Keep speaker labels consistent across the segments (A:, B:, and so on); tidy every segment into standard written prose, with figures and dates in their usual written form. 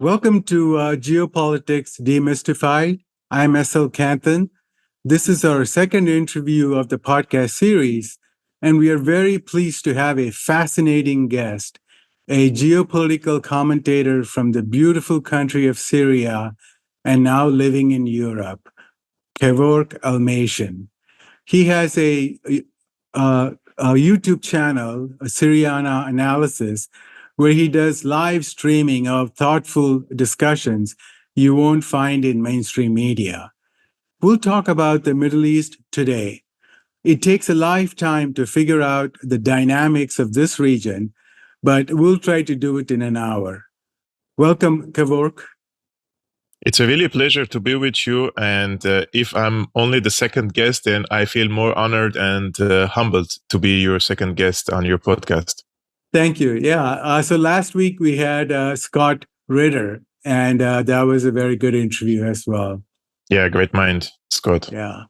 A: Welcome to Geopolitics Demystified. I'm S.L. Canthan. This is our second interview of the podcast series, and we are very pleased to have a fascinating guest, a geopolitical commentator from the beautiful country of Syria and now living in Europe, Kevork Almatian. He has a YouTube channel, a Syriana analysis, where he does live streaming of thoughtful discussions you won't find in mainstream media. We'll talk about the Middle East today. It takes a lifetime to figure out the dynamics of this region, but we'll try to do it in an hour. Welcome, Kevork.
B: It's a really pleasure to be with you. And if I'm only the second guest, then I feel more honored and humbled to be your second guest on your podcast.
A: Thank you. Yeah. So last week we had Scott Ritter, and that was a very good interview as well.
B: Yeah, great mind, Scott.
A: Yeah.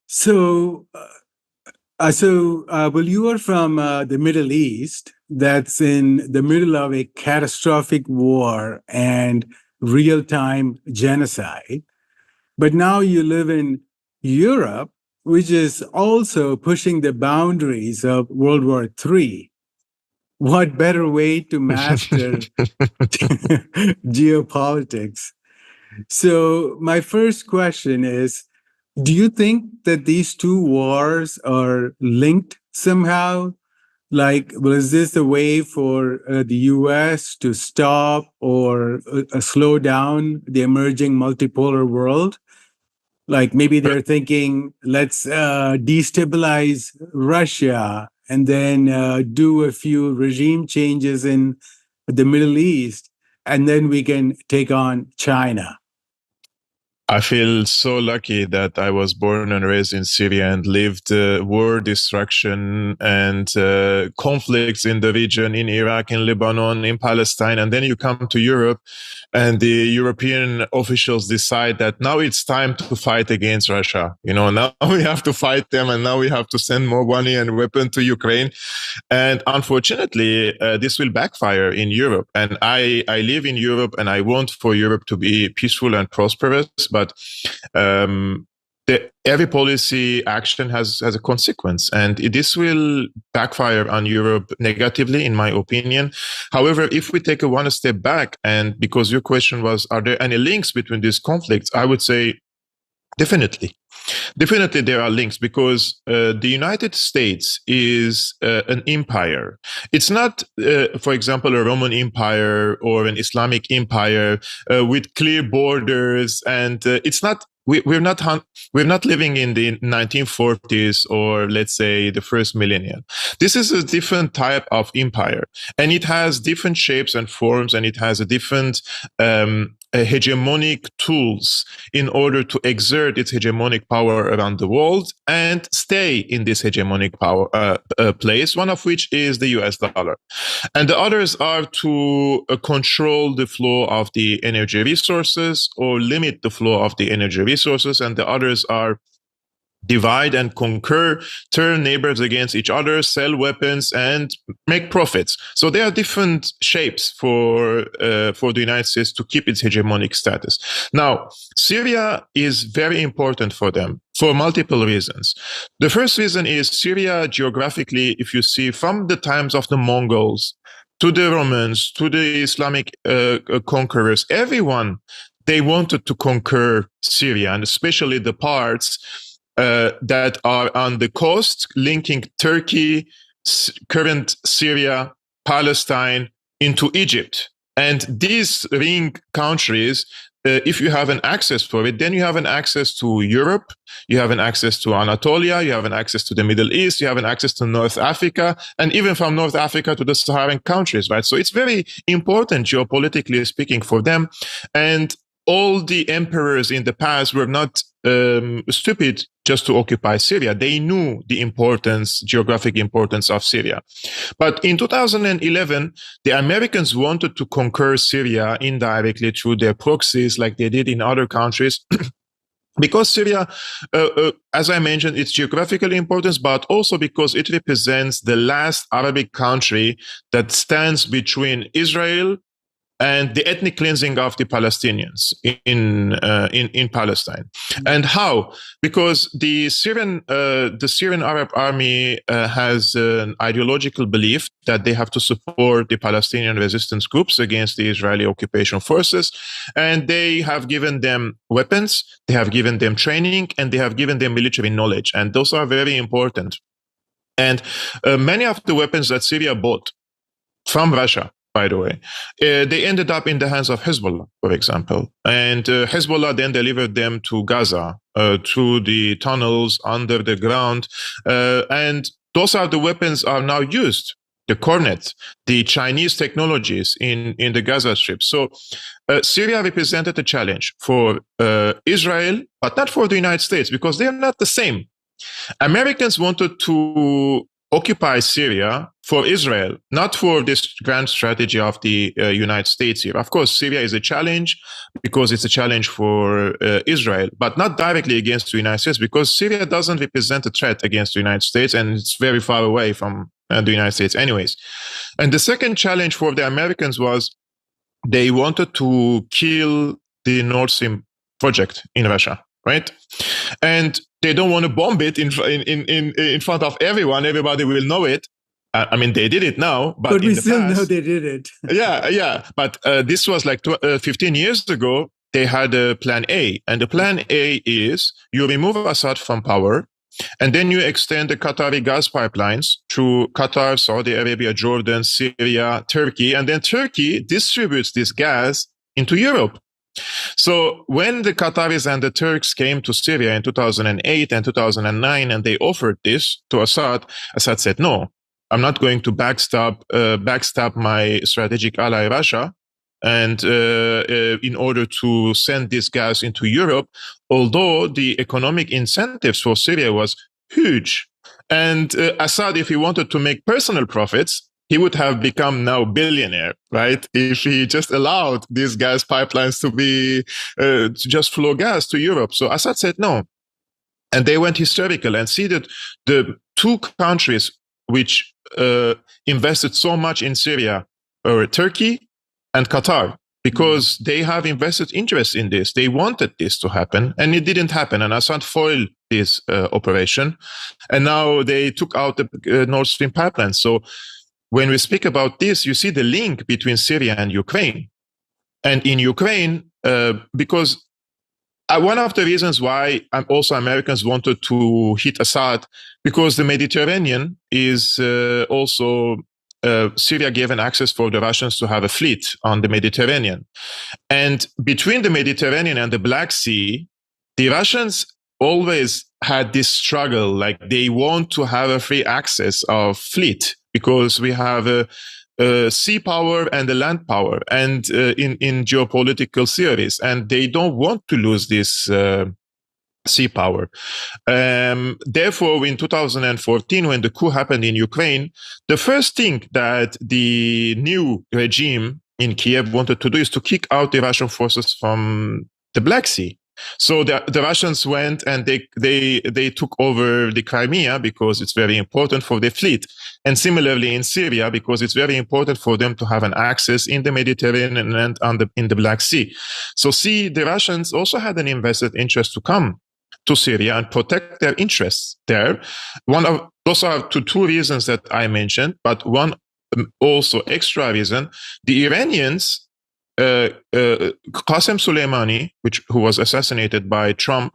A: So, well, you are from the Middle East. That's in the middle of a catastrophic war and real-time genocide. But now you live in Europe, which is also pushing the boundaries of World War III. What better way to master geopolitics? So, my first question is, do you think that these two wars are linked somehow? Like, was this a way for the US to stop or slow down the emerging multipolar world? Like maybe they're thinking, let's destabilize Russia and then do a few regime changes in the Middle East, and then we can take on China.
B: I feel so lucky that I was born and raised in Syria and lived war, destruction, and conflicts in the region, in Iraq, in Lebanon, in Palestine. And then you come to Europe and the European officials decide that now it's time to fight against Russia. Now we have to fight them, and now we have to send more money and weapons to Ukraine. And unfortunately, this will backfire in Europe. And I live in Europe, and I want for Europe to be peaceful and prosperous. But every policy action has a consequence, and this will backfire on Europe negatively, in my opinion. However, if we take one step back, and because your question was, are there any links between these conflicts? I would say definitely. Definitely there are links, because the United States is an empire. It's not, for example, a Roman Empire or an Islamic empire with clear borders, and it's not. We're not living in the 1940s or, let's say, the first millennium. This is a different type of empire, and it has different shapes and forms, and it has a different hegemonic tools in order to exert its hegemonic power around the world and stay in this hegemonic power place, one of which is the US dollar. And the others are to control the flow of the energy resources or limit the flow of the energy resources, and the others are divide and conquer, turn neighbors against each other, sell weapons, and make profits. So there are different shapes for the United States to keep its hegemonic status. Now, Syria is very important for them for multiple reasons. The first reason is Syria geographically, if you see from the times of the Mongols to the Romans to the Islamic conquerors, everyone, they wanted to conquer Syria, and especially the parts that are on the coast, linking Turkey, current Syria, Palestine, into Egypt. And these ring countries, if you have an access for it, then you have an access to Europe, you have an access to Anatolia, you have an access to the Middle East, you have an access to North Africa, and even from North Africa to the Saharan countries, right? So it's very important, geopolitically speaking, for them. And all the emperors in the past were not stupid just to occupy Syria. They knew the importance, geographic importance of Syria. But in 2011, the Americans wanted to conquer Syria indirectly through their proxies, like they did in other countries. Because Syria, as I mentioned, its geographical importance, but also because it represents the last Arabic country that stands between Israel and the ethnic cleansing of the Palestinians in Palestine. And how? Because the Syrian Arab Army has an ideological belief that they have to support the Palestinian resistance groups against the Israeli occupation forces, and they have given them weapons, they have given them training, and they have given them military knowledge, and those are very important. And many of the weapons that Syria bought from Russia, by the way, they ended up in the hands of Hezbollah, for example. And Hezbollah then delivered them to Gaza through the tunnels under the ground. And those are the weapons are now used, the Cornet, the Chinese technologies in the Gaza Strip. So Syria represented a challenge for Israel, but not for the United States, because they're not the same. Americans wanted to occupy Syria for Israel, not for this grand strategy of the United States here. Of course, Syria is a challenge because it's a challenge for Israel, but not directly against the United States, because Syria doesn't represent a threat against the United States, and it's very far away from the United States anyways. And the second challenge for the Americans was they wanted to kill the Nord Stream project in Russia, right? And they don't want to bomb it in front of everyone. Everybody will know it. I mean, they did it now, but
A: we still know they did it.
B: Yeah. But this was like 15 years ago. They had a plan A, and the plan A is you remove Assad from power, and then you extend the Qatari gas pipelines through Qatar, Saudi Arabia, Jordan, Syria, Turkey, and then Turkey distributes this gas into Europe. So when the Qataris and the Turks came to Syria in 2008 and 2009, and they offered this to Assad, Assad said, no, I'm not going to backstab my strategic ally, Russia, and in order to send this gas into Europe, although the economic incentives for Syria was huge. And Assad, if he wanted to make personal profits, he would have become now billionaire, right? If he just allowed these gas pipelines to be to just flow gas to Europe. So Assad said no, and they went historical and see that the two countries which invested so much in Syria were Turkey and Qatar, because they have invested interest in this. They wanted this to happen, and it didn't happen. And Assad foiled this operation, and now they took out the Nord Stream pipeline. So when we speak about this, you see the link between Syria and Ukraine. And in Ukraine, because one of the reasons why also Americans wanted to hit Assad, because the Mediterranean is also, Syria gave an access for the Russians to have a fleet on the Mediterranean. And between the Mediterranean and the Black Sea, the Russians always had this struggle, like they want to have a free access of fleet, because we have a sea power and a land power, and in geopolitical theories, and they don't want to lose this sea power. Therefore, in 2014, when the coup happened in Ukraine, the first thing that the new regime in Kiev wanted to do is to kick out the Russian forces from the Black Sea. So the Russians went and they took over the Crimea because it's very important for their fleet. And similarly in Syria, because it's very important for them to have an access in the Mediterranean and in the Black Sea. So see, the Russians also had an invested interest to come to Syria and protect their interests there. Those are two reasons that I mentioned, but one also extra reason, the Iranians, Qasem Soleimani, who was assassinated by Trump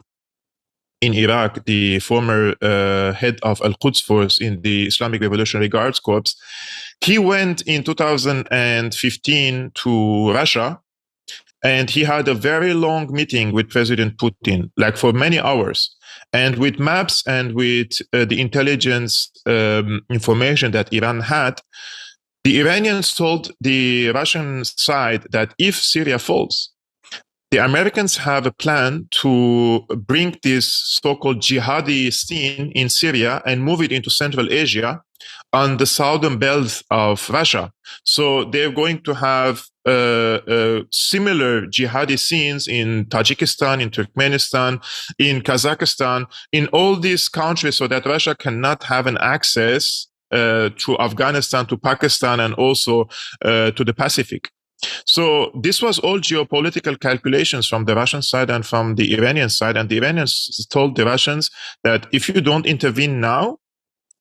B: in Iraq, the former head of Al-Quds Force in the Islamic Revolutionary Guards Corps, he went in 2015 to Russia, and he had a very long meeting with President Putin, like for many hours, and with maps and with the intelligence information that Iran had. The Iranians told the Russian side that if Syria falls, the Americans have a plan to bring this so-called jihadi scene in Syria and move it into Central Asia on the southern belt of Russia. So they're going to have similar jihadi scenes in Tajikistan, in Turkmenistan, in Kazakhstan, in all these countries, so that Russia cannot have an access to Afghanistan, to Pakistan, and also to the Pacific. So this was all geopolitical calculations from the Russian side and from the Iranian side. And the Iranians told the Russians that if you don't intervene now,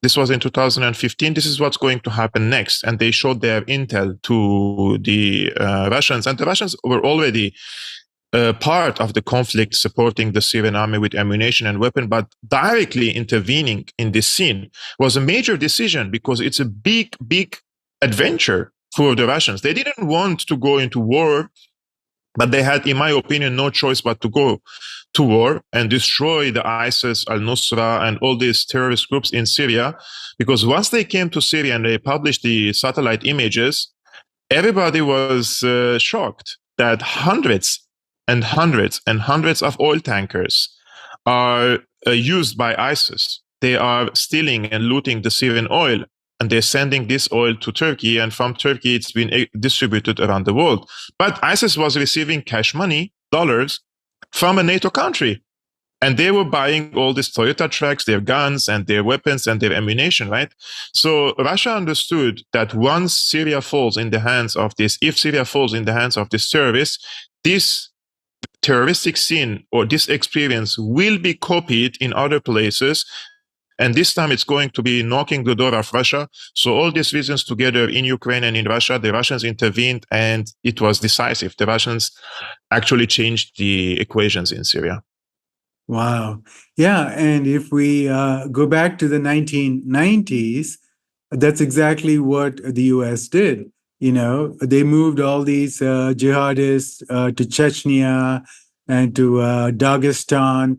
B: this was in 2015, this is what's going to happen next. And they showed their intel to the Russians. And the Russians were already part of the conflict, supporting the Syrian army with ammunition and weapon, but directly intervening in this scene was a major decision because it's a big, big adventure for the Russians. They didn't want to go into war, but they had, in my opinion, no choice but to go to war and destroy the ISIS, al-Nusra, and all these terrorist groups in Syria. Because once they came to Syria and they published the satellite images, everybody was shocked that hundreds and hundreds and hundreds of oil tankers are used by ISIS. They are stealing and looting the Syrian oil, and they're sending this oil to Turkey, and from Turkey it's been distributed around the world. But ISIS was receiving cash money, dollars, from a NATO country. And they were buying all these Toyota trucks, their guns and their weapons and their ammunition, right? So Russia understood that once Syria falls in the hands of this, if Syria falls in the hands of this terrorist, this terroristic scene or this experience will be copied in other places. And this time it's going to be knocking the door of Russia. So all these reasons together in Ukraine and in Russia, the Russians intervened and it was decisive. The Russians actually changed the equations in Syria.
A: Wow. Yeah. And if we go back to the 1990s, that's exactly what the US did. You know, they moved all these jihadists to Chechnya and to Dagestan,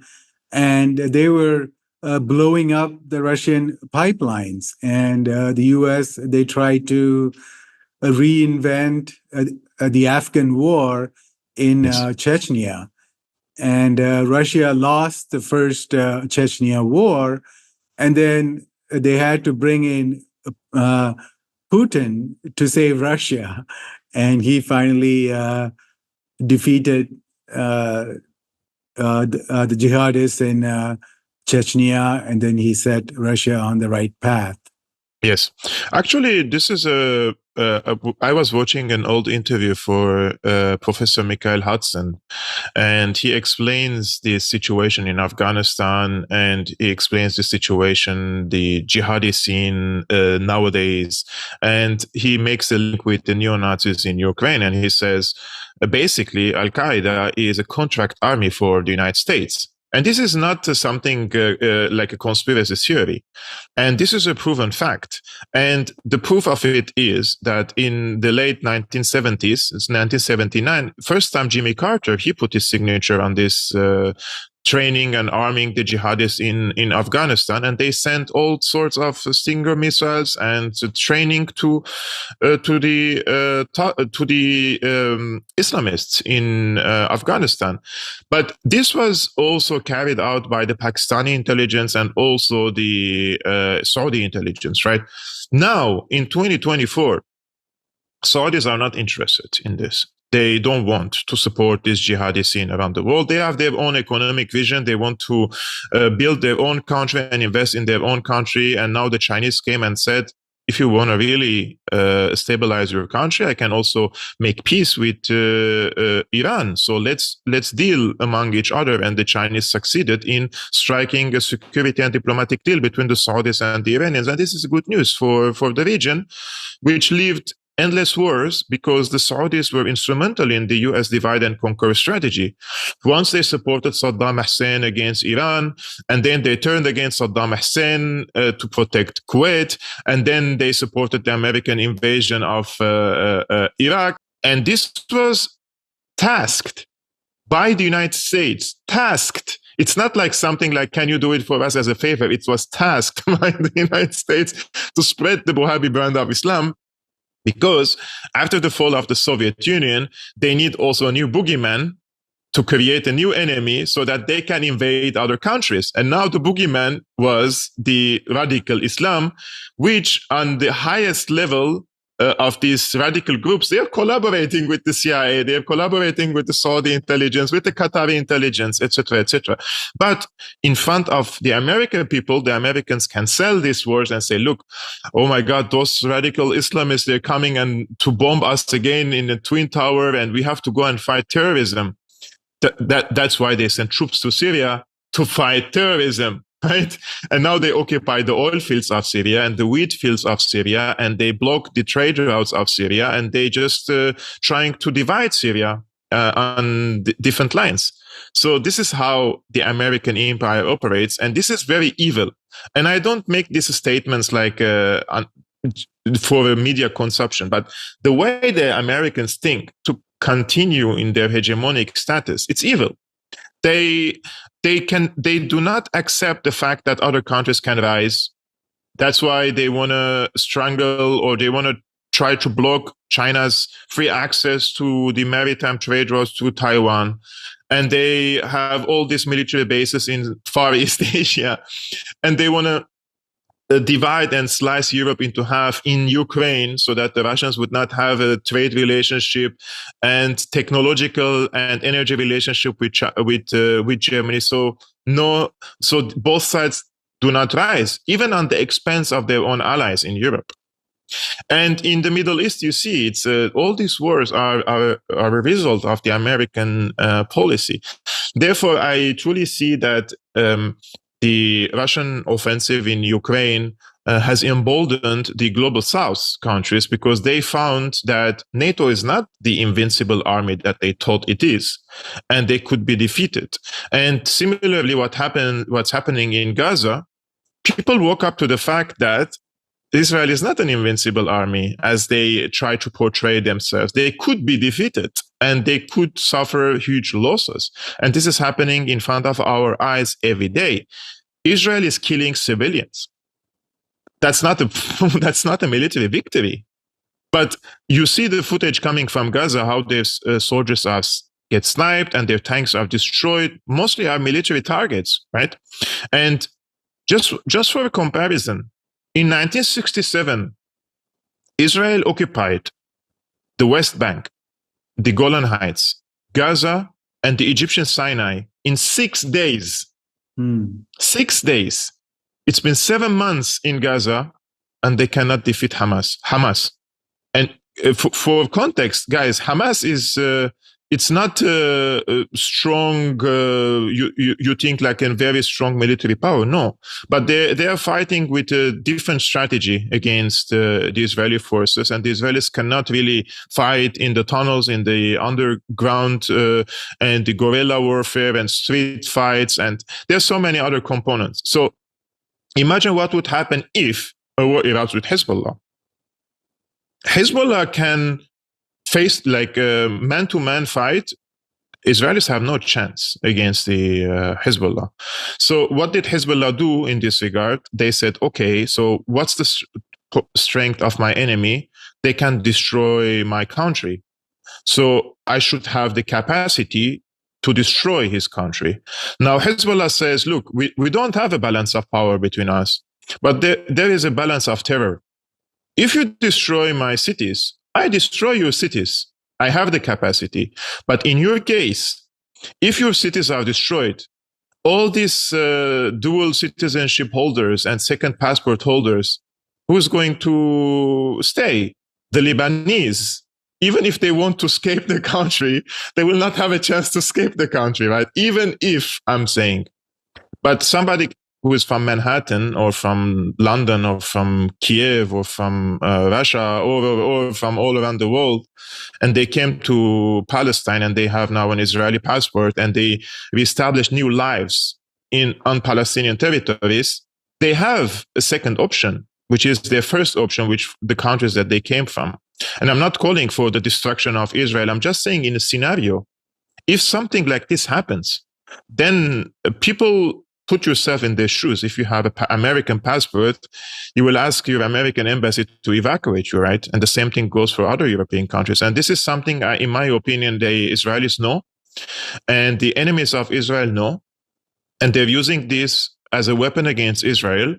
A: and they were blowing up the Russian pipelines. And the US, they tried to reinvent the Afghan war in Chechnya. And Russia lost the first Chechnya war, and then they had to bring in Putin to save Russia, and he finally defeated the jihadists in Chechnya, and then he set Russia on the right path.
B: Yes, actually, this is I was watching an old interview for Professor Mikhail Hudson, and he explains the situation in Afghanistan, and he explains the situation, the jihadi scene nowadays, and he makes a link with the neo-Nazis in Ukraine, and he says, basically, Al-Qaeda is a contract army for the United States. And this is not something like a conspiracy theory. And this is a proven fact. And the proof of it is that in the late 1970s, it's 1979, first time Jimmy Carter, he put his signature on this training and arming the jihadists in Afghanistan, and they sent all sorts of Stinger missiles and training to the Islamists in Afghanistan. But this was also carried out by the Pakistani intelligence and also the Saudi intelligence, right? Now, in 2024, Saudis are not interested in this. They don't want to support this jihadi scene around the world. They have their own economic vision. They want to build their own country and invest in their own country. And now the Chinese came and said, if you want to really stabilize your country, I can also make peace with Iran. So let's deal among each other. And the Chinese succeeded in striking a security and diplomatic deal between the Saudis and the Iranians. And this is good news for the region, which lived endless wars because the Saudis were instrumental in the US divide and conquer strategy. Once they supported Saddam Hussein against Iran, and then they turned against Saddam Hussein to protect Kuwait, and then they supported the American invasion of Iraq. And this was tasked by the United States, tasked. It's not like something like, can you do it for us as a favor? It was tasked by the United States to spread the Wahhabi brand of Islam. Because after the fall of the Soviet Union, they need also a new boogeyman to create a new enemy so that they can invade other countries. And now the boogeyman was the radical Islam, which on the highest level of these radical groups, they are collaborating with the CIA, they are collaborating with the Saudi intelligence, with the Qatari intelligence, etc., etc. But in front of the American people, the Americans can sell these wars and say, look, oh my God, those radical Islamists, they're coming and to bomb us again in the Twin Tower, and we have to go and fight terrorism. That's why they sent troops to Syria to fight terrorism. Right? And now they occupy the oil fields of Syria and the wheat fields of Syria, and they block the trade routes of Syria, and they just trying to divide Syria on different lines. So this is how the American empire operates, and this is very evil. And I don't make these statements like for media consumption, but the way the Americans think to continue in their hegemonic status, it's evil. They do not accept the fact that other countries can rise. That's why they want to strangle, or they want to try to block China's free access to the maritime trade routes to Taiwan. And they have all these military bases in Far East Asia, and they want to divide and slice Europe into half in Ukraine, so that the Russians would not have a trade relationship and technological and energy relationship with Germany. So both sides do not rise, even on the expense of their own allies in Europe. And in the Middle East, you see, it's all these wars are a result of the American policy. Therefore, I truly see that the Russian offensive in Ukraine has emboldened the global South countries, because they found that NATO is not the invincible army that they thought it is, and they could be defeated. And similarly, what's happening in Gaza, people woke up to the fact that Israel is not an invincible army as they try to portray themselves. They could be defeated and they could suffer huge losses. And this is happening in front of our eyes every day. Israel is killing civilians. That's not a military victory. But you see the footage coming from Gaza, how their soldiers get sniped and their tanks are destroyed, mostly are military targets, right? And just for a comparison, in 1967, Israel occupied the West Bank, the Golan Heights, Gaza, and the Egyptian Sinai in 6 days. 6 days. It's been 7 months in Gaza, and they cannot defeat Hamas. And for context, guys, Hamas is it's not strong. You think like a very strong military power, no. But they are fighting with a different strategy against the Israeli forces, and the Israelis cannot really fight in the tunnels, in the underground, and the guerrilla warfare and street fights, and there's so many other components. So imagine what would happen if a war erupts with Hezbollah. Hezbollah can face like a man-to-man fight. Israelis have no chance against the Hezbollah. So what did Hezbollah do in this regard? They said, okay, so what's the strength of my enemy? They can destroy my country. So I should have the capacity to destroy his country. Now Hezbollah says, look, we don't have a balance of power between us, but there is a balance of terror. If you destroy my cities, I destroy your cities. I have the capacity. But in your case, if your cities are destroyed, all these dual citizenship holders and second passport holders, who's going to stay? The Lebanese. Even if they want to escape the country, they will not have a chance to escape the country, right? Even if, I'm saying. But somebody who is from Manhattan or from London or from Kiev or from Russia or from all around the world, and they came to Palestine and they have now an Israeli passport and they reestablish new lives on Palestinian territories, they have a second option, which is their first option, which the countries that they came from. And I'm not calling for the destruction of Israel. I'm just saying in a scenario, if something like this happens, then people put yourself in their shoes. If you have an American passport, you will ask your American embassy to evacuate you, right? And the same thing goes for other European countries. And this is something, in my opinion, the Israelis know, and the enemies of Israel know, and they're using this as a weapon against Israel.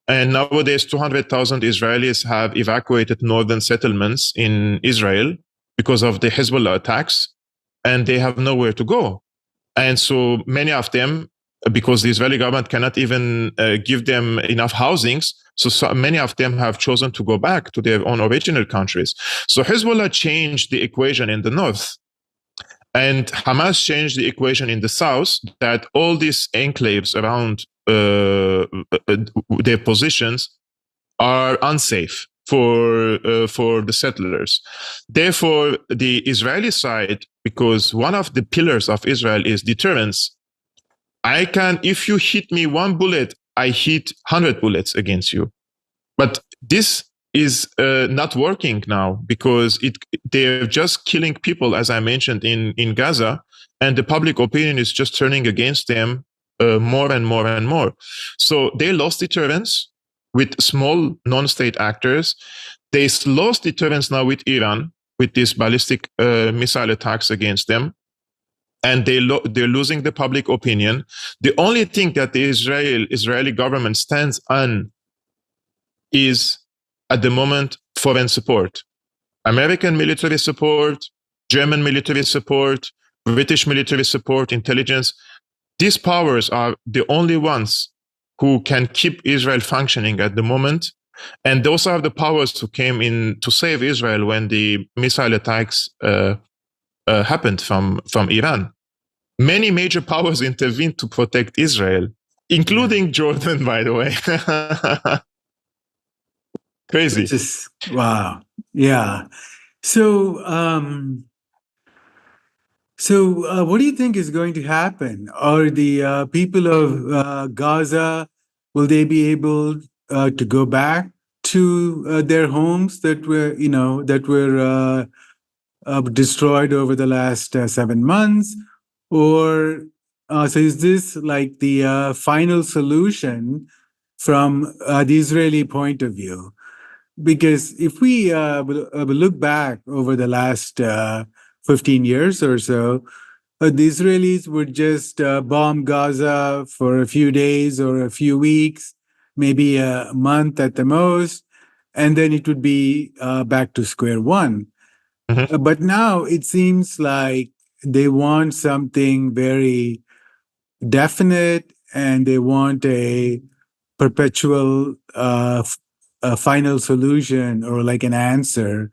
B: And nowadays, 200,000 Israelis have evacuated northern settlements in Israel because of the Hezbollah attacks, and they have nowhere to go. And so many of them, because the Israeli government cannot even give them enough housings, so many of them have chosen to go back to their own original countries. So Hezbollah changed the equation in the north. And Hamas changed the equation in the south, that all these enclaves around their positions are unsafe for the settlers. Therefore, the Israeli side, because one of the pillars of Israel is deterrence, if you hit me one bullet, I hit 100 bullets against you. But this is not working now, because they're just killing people, as I mentioned, in Gaza, and the public opinion is just turning against them more and more and more. So they lost deterrence with small non-state actors. They lost deterrence now with Iran, with these ballistic missile attacks against them. And they're losing the public opinion. The only thing that the Israeli government stands on is, at the moment, foreign support. American military support, German military support, British military support, intelligence. These powers are the only ones who can keep Israel functioning at the moment. And those are the powers who came in to save Israel when the missile attacks happened from Iran. Many major powers intervened to protect Israel, including Jordan, by the way. Crazy.
A: Just wow. Yeah. So, what do you think is going to happen? Are the people of Gaza, will they be able to go back to their homes that were, destroyed over the last 7 months? Or so is this like the final solution from the Israeli point of view? Because if we look back over the last 15 years or so, the Israelis would just bomb Gaza for a few days or a few weeks, maybe a month at the most, and then it would be back to square one.
B: Mhm.
A: But now it seems like they want something very definite, and they want a perpetual a final solution, or like an answer.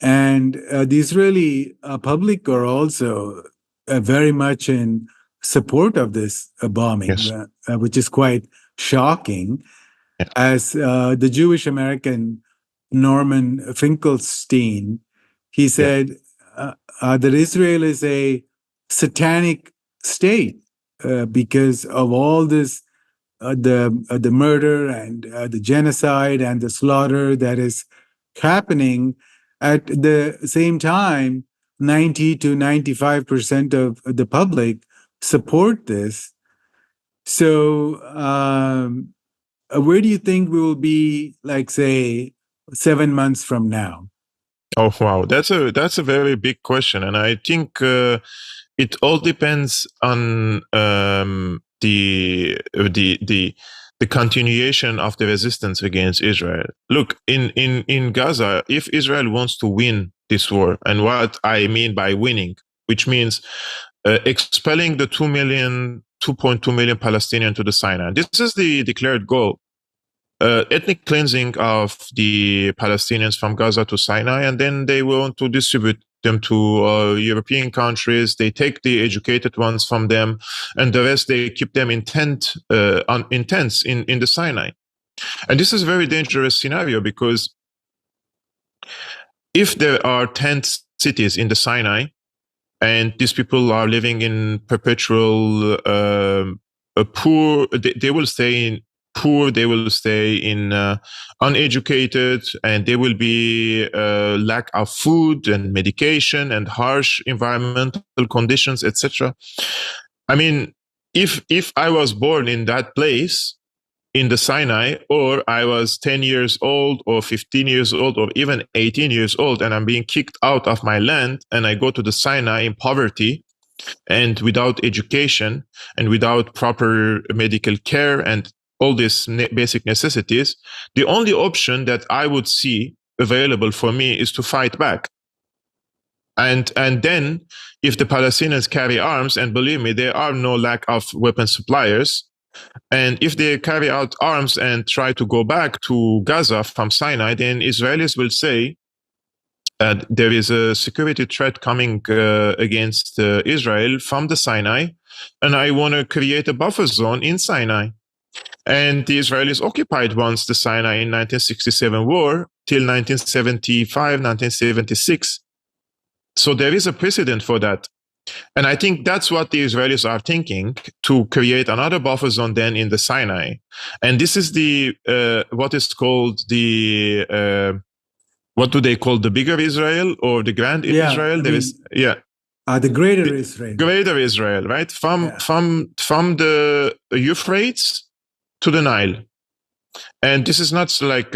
A: And the Israeli public are also very much in support of this bombing,
B: Yes.
A: which is quite shocking.
B: Yeah.
A: As the Jewish American Norman Finkelstein, he said that Israel is a satanic state because of all this the murder and the genocide and the slaughter that is happening. At the same time, 90 to 95% of the public support this. So, where do you think we will be, like, say, 7 months from now?
B: Oh wow, that's a very big question, and I think it all depends on the continuation of the resistance against Israel. Look, in Gaza, if Israel wants to win this war, and what I mean by winning, which means expelling the 2.2 million Palestinians to the Sinai. This is the declared goal. Ethnic cleansing of the Palestinians from Gaza to Sinai, and then they want to distribute them to European countries. They take the educated ones from them, and the rest they keep them in tents in the Sinai. And this is a very dangerous scenario, because if there are tent cities in the Sinai, and these people are living in perpetual poor, they will stay in poor, they will stay in uneducated, and there will be lack of food and medication and harsh environmental conditions, etc. I mean, if I was born in that place, in the Sinai, or I was 10 years old or 15 years old or even 18 years old, and I'm being kicked out of my land, and I go to the Sinai in poverty and without education and without proper medical care and all these basic necessities, the only option that I would see available for me is to fight back. And then if the Palestinians carry arms, and believe me, there are no lack of weapon suppliers, and if they carry out arms and try to go back to Gaza from Sinai, then Israelis will say there is a security threat coming against Israel from the Sinai, and I want to create a buffer zone in Sinai. And the Israelis occupied once the Sinai in 1967 war till 1975, 1976. So there is a precedent for that. And I think that's what the Israelis are thinking, to create another buffer zone then in the Sinai. And this is the what is called the what do they call, the bigger Israel or the grand Israel?
A: The greater Israel.
B: Greater Israel, right? From the Euphrates to the Nile. And this is not like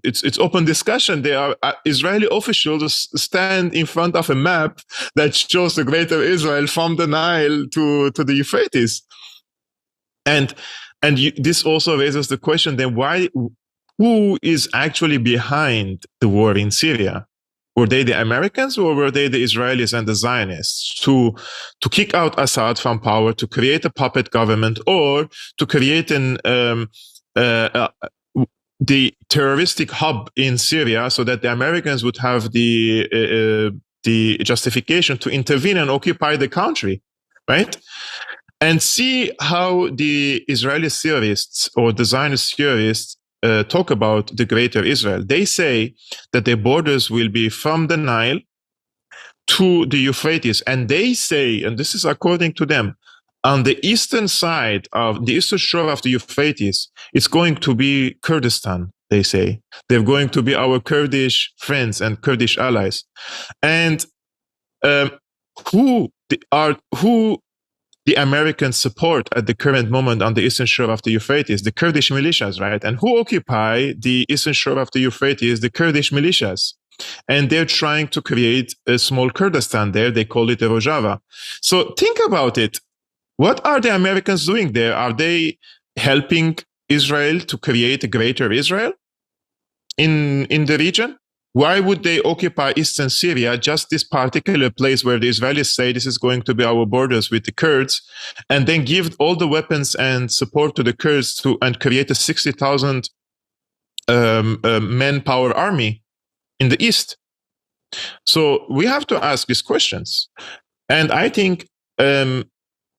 B: it's open discussion. There are Israeli officials stand in front of a map that shows the greater Israel from the Nile to the Euphrates. And this also raises the question then, who is actually behind the war in Syria? Were they the Americans, or were they the Israelis and the Zionists to kick out Assad from power, to create a puppet government, or to create the terroristic hub in Syria, so that the Americans would have the justification to intervene and occupy the country, right? And see how the Israeli theorists or the Zionist theorists talk about the greater Israel. They say that the borders will be from the Nile to the Euphrates. And they say, and this is according to them, on the eastern side of the eastern shore of the Euphrates, it's going to be Kurdistan, they say. They're going to be our Kurdish friends and Kurdish allies. And who the Americans support at the current moment on the eastern shore of the Euphrates? The Kurdish militias, right? And who occupy the eastern shore of the Euphrates? The Kurdish militias. And they're trying to create a small Kurdistan there. They call it a Rojava. So think about it. What are the Americans doing there? Are they helping Israel to create a greater Israel in the region? Why would they occupy eastern Syria, just this particular place where the Israelis say this is going to be our borders with the Kurds, and then give all the weapons and support to the Kurds and create a 60,000 manpower army in the east? So we have to ask these questions. And I think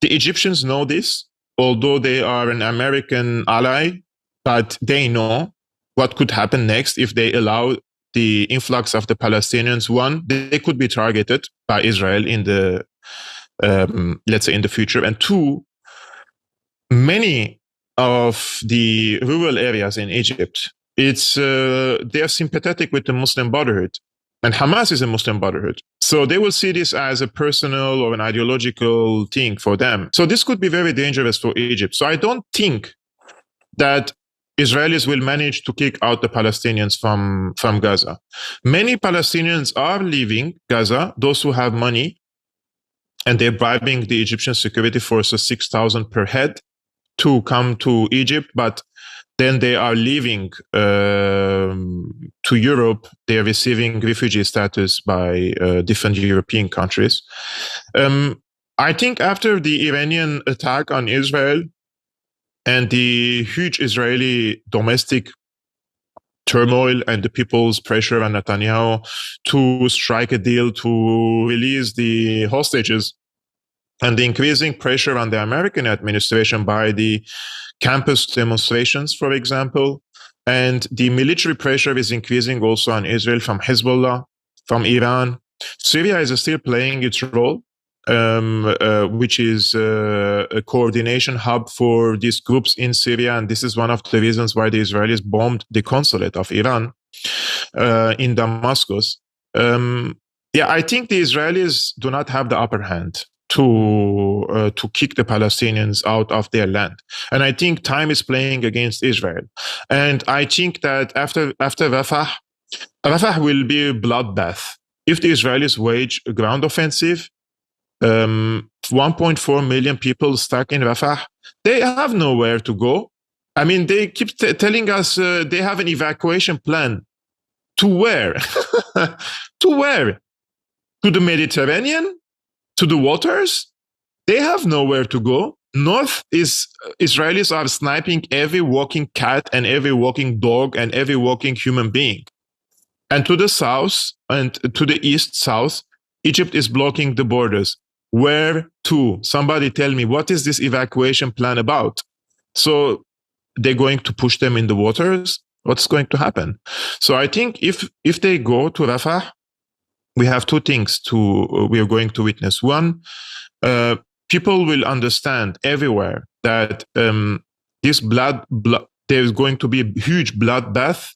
B: the Egyptians know this, although they are an American ally, but they know what could happen next if they allow the influx of the Palestinians. One, they could be targeted by Israel in the, let's say, in the future. And two, many of the rural areas in Egypt, they are sympathetic with the Muslim Brotherhood. And Hamas is a Muslim Brotherhood. So they will see this as a personal or an ideological thing for them. So this could be very dangerous for Egypt. So I don't think that Israelis will manage to kick out the Palestinians from Gaza. Many Palestinians are leaving Gaza, those who have money, and they're bribing the Egyptian security forces 6,000 per head to come to Egypt, but then they are leaving to Europe. They are receiving refugee status by different European countries. I think after the Iranian attack on Israel and the huge Israeli domestic turmoil and the people's pressure on Netanyahu to strike a deal to release the hostages, and the increasing pressure on the American administration by the campus demonstrations, for example, and the military pressure is increasing also on Israel from Hezbollah, from Iran. Syria is still playing its role, which is a coordination hub for these groups in Syria. And this is one of the reasons why the Israelis bombed the consulate of Iran in Damascus. I think the Israelis do not have the upper hand to kick the Palestinians out of their land. And I think time is playing against Israel. And I think that after Rafah will be a bloodbath. If the Israelis wage a ground offensive, 1.4 million people stuck in Rafah, they have nowhere to go. I mean, they keep telling us they have an evacuation plan. To where? To where? To the Mediterranean? To the waters? They have nowhere to go. North is Israelis are sniping every walking cat and every walking dog and every walking human being. And to the south and to the east south, Egypt is blocking the borders. Where to? Somebody tell me, what is this evacuation plan about? So they're going to push them in the waters. What's going to happen? So I think if they go to Rafah, we have two things we are going to witness. One, people will understand everywhere that this blood, there's going to be a huge bloodbath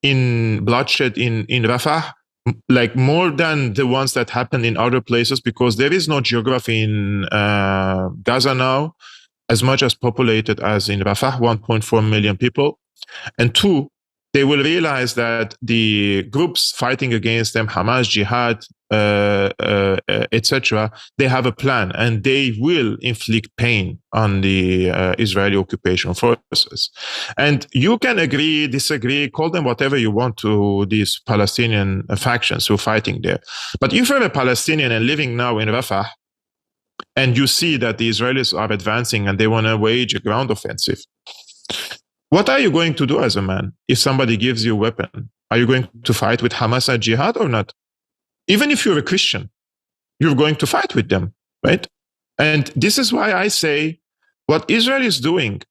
B: in bloodshed in Rafah, like more than the ones that happened in other places, because there is no geography in Gaza now as much as populated as in Rafah, 1.4 million people. And two, they will realize that the groups fighting against them, Hamas, Jihad, etc., they have a plan, and they will inflict pain on the Israeli occupation forces. And you can agree, disagree, call them whatever you want to these Palestinian factions who are fighting there. But if you're a Palestinian and living now in Rafah, and you see that the Israelis are advancing and they want to wage a ground offensive, what are you going to do as a man if somebody gives you a weapon? Are you going to fight with Hamas and Jihad or not? Even if you're a Christian, you're going to fight with them, right? And this is why I say what Israel is doing,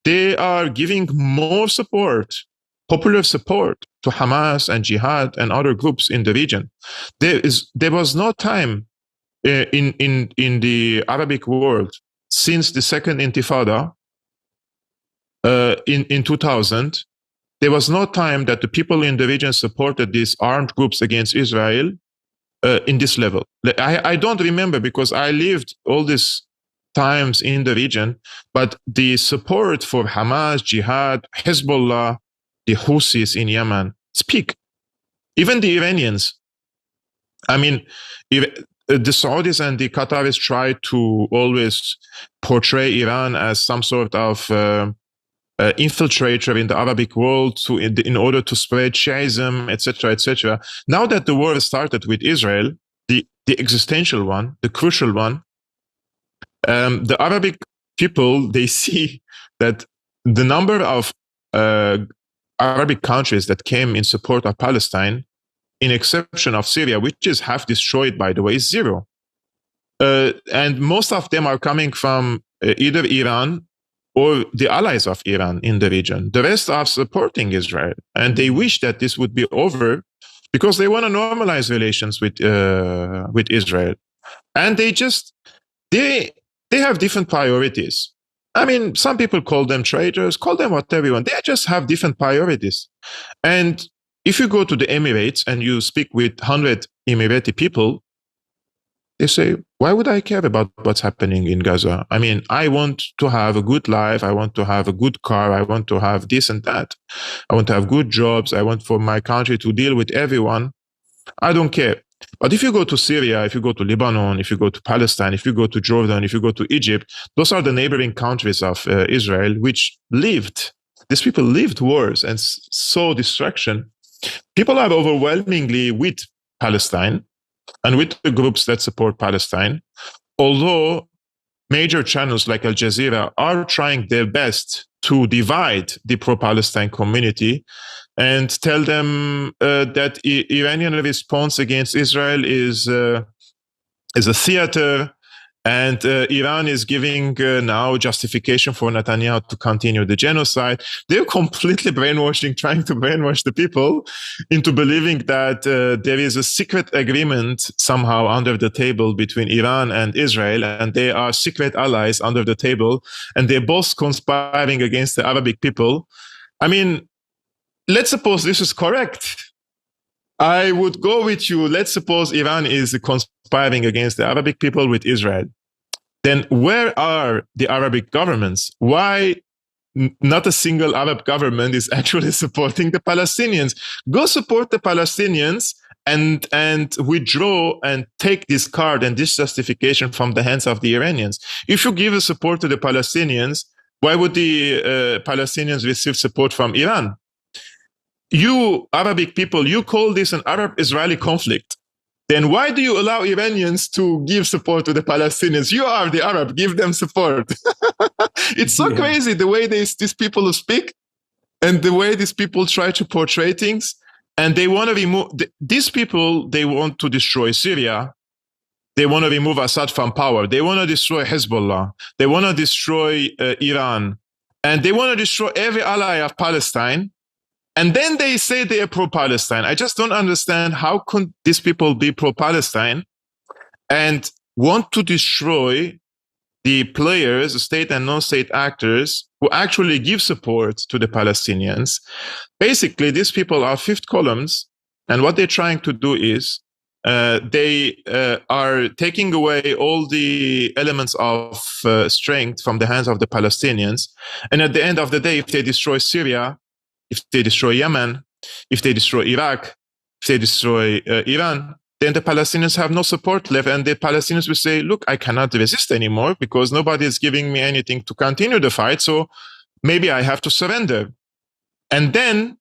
B: they are giving more support, popular support to Hamas and Jihad and other groups in the region. There was no time in the Arabic world since the Second Intifada in 2000, there was no time that the people in the region supported these armed groups against Israel in this level. I don't remember because I lived all these times in the region, but the support for Hamas, Jihad, Hezbollah, the Houthis in Yemen speak. Even the Iranians. I mean, the Saudis and the Qataris try to always portray Iran as some sort of infiltrator in the Arabic world in order to spread Shiism, etc., etc. Now that the war started with Israel, the existential one, the crucial one, the Arabic people, they see that the number of Arabic countries that came in support of Palestine, in exception of Syria, which is half destroyed, by the way, is zero. And most of them are coming from either Iran or the allies of Iran in the region. The rest are supporting Israel, and they wish that this would be over because they want to normalize relations with Israel. And they have different priorities. I mean, some people call them traitors, call them whatever you want. They just have different priorities. And if you go to the Emirates and you speak with 100 Emirati people, they say, why would I care about what's happening in Gaza? I mean, I want to have a good life. I want to have a good car. I want to have this and that. I want to have good jobs. I want for my country to deal with everyone. I don't care. But if you go to Syria, if you go to Lebanon, if you go to Palestine, if you go to Jordan, if you go to Egypt, those are the neighboring countries of Israel, which these people lived wars and saw destruction. People are overwhelmingly with Palestine and with the groups that support Palestine, although major channels like Al Jazeera are trying their best to divide the pro-Palestine community and tell them that Iranian response against Israel is a theater, and Iran is giving now justification for Netanyahu to continue the genocide. They're completely trying to brainwash the people into believing that there is a secret agreement somehow under the table between Iran and Israel, and they are secret allies under the table, and they're both conspiring against the Arabic people. I mean, let's suppose this is correct. I would go with you. Let's suppose Iran is conspiring against the Arabic people with Israel. Then where are the Arabic governments? Why not a single Arab government is actually supporting the Palestinians? Go support the Palestinians and withdraw and take this card and this justification from the hands of the Iranians. If you give a support to the Palestinians, Why would the Palestinians receive support from Iran? You Arabic people, you call this an Arab-Israeli conflict. Then why do you allow Iranians to give support to the Palestinians? You are the Arab, give them support. It's so crazy the way these people speak and the way these people try to portray things. And they want to remove, these people, they want to destroy Syria. They want to remove Assad from power. They want to destroy Hezbollah. They want to destroy Iran. And they want to destroy every ally of Palestine. And then they say they are pro-Palestine. I just don't understand how could these people be pro-Palestine and want to destroy the players, state and non-state actors who actually give support to the Palestinians. Basically, these people are fifth columns. And what they're trying to do is they are taking away all the elements of strength from the hands of the Palestinians. And at the end of the day, if they destroy Syria, if they destroy Yemen, if they destroy Iraq, if they destroy Iran, then the Palestinians have no support left. And the Palestinians will say, look, I cannot resist anymore because nobody is giving me anything to continue the fight. So maybe I have to surrender. And then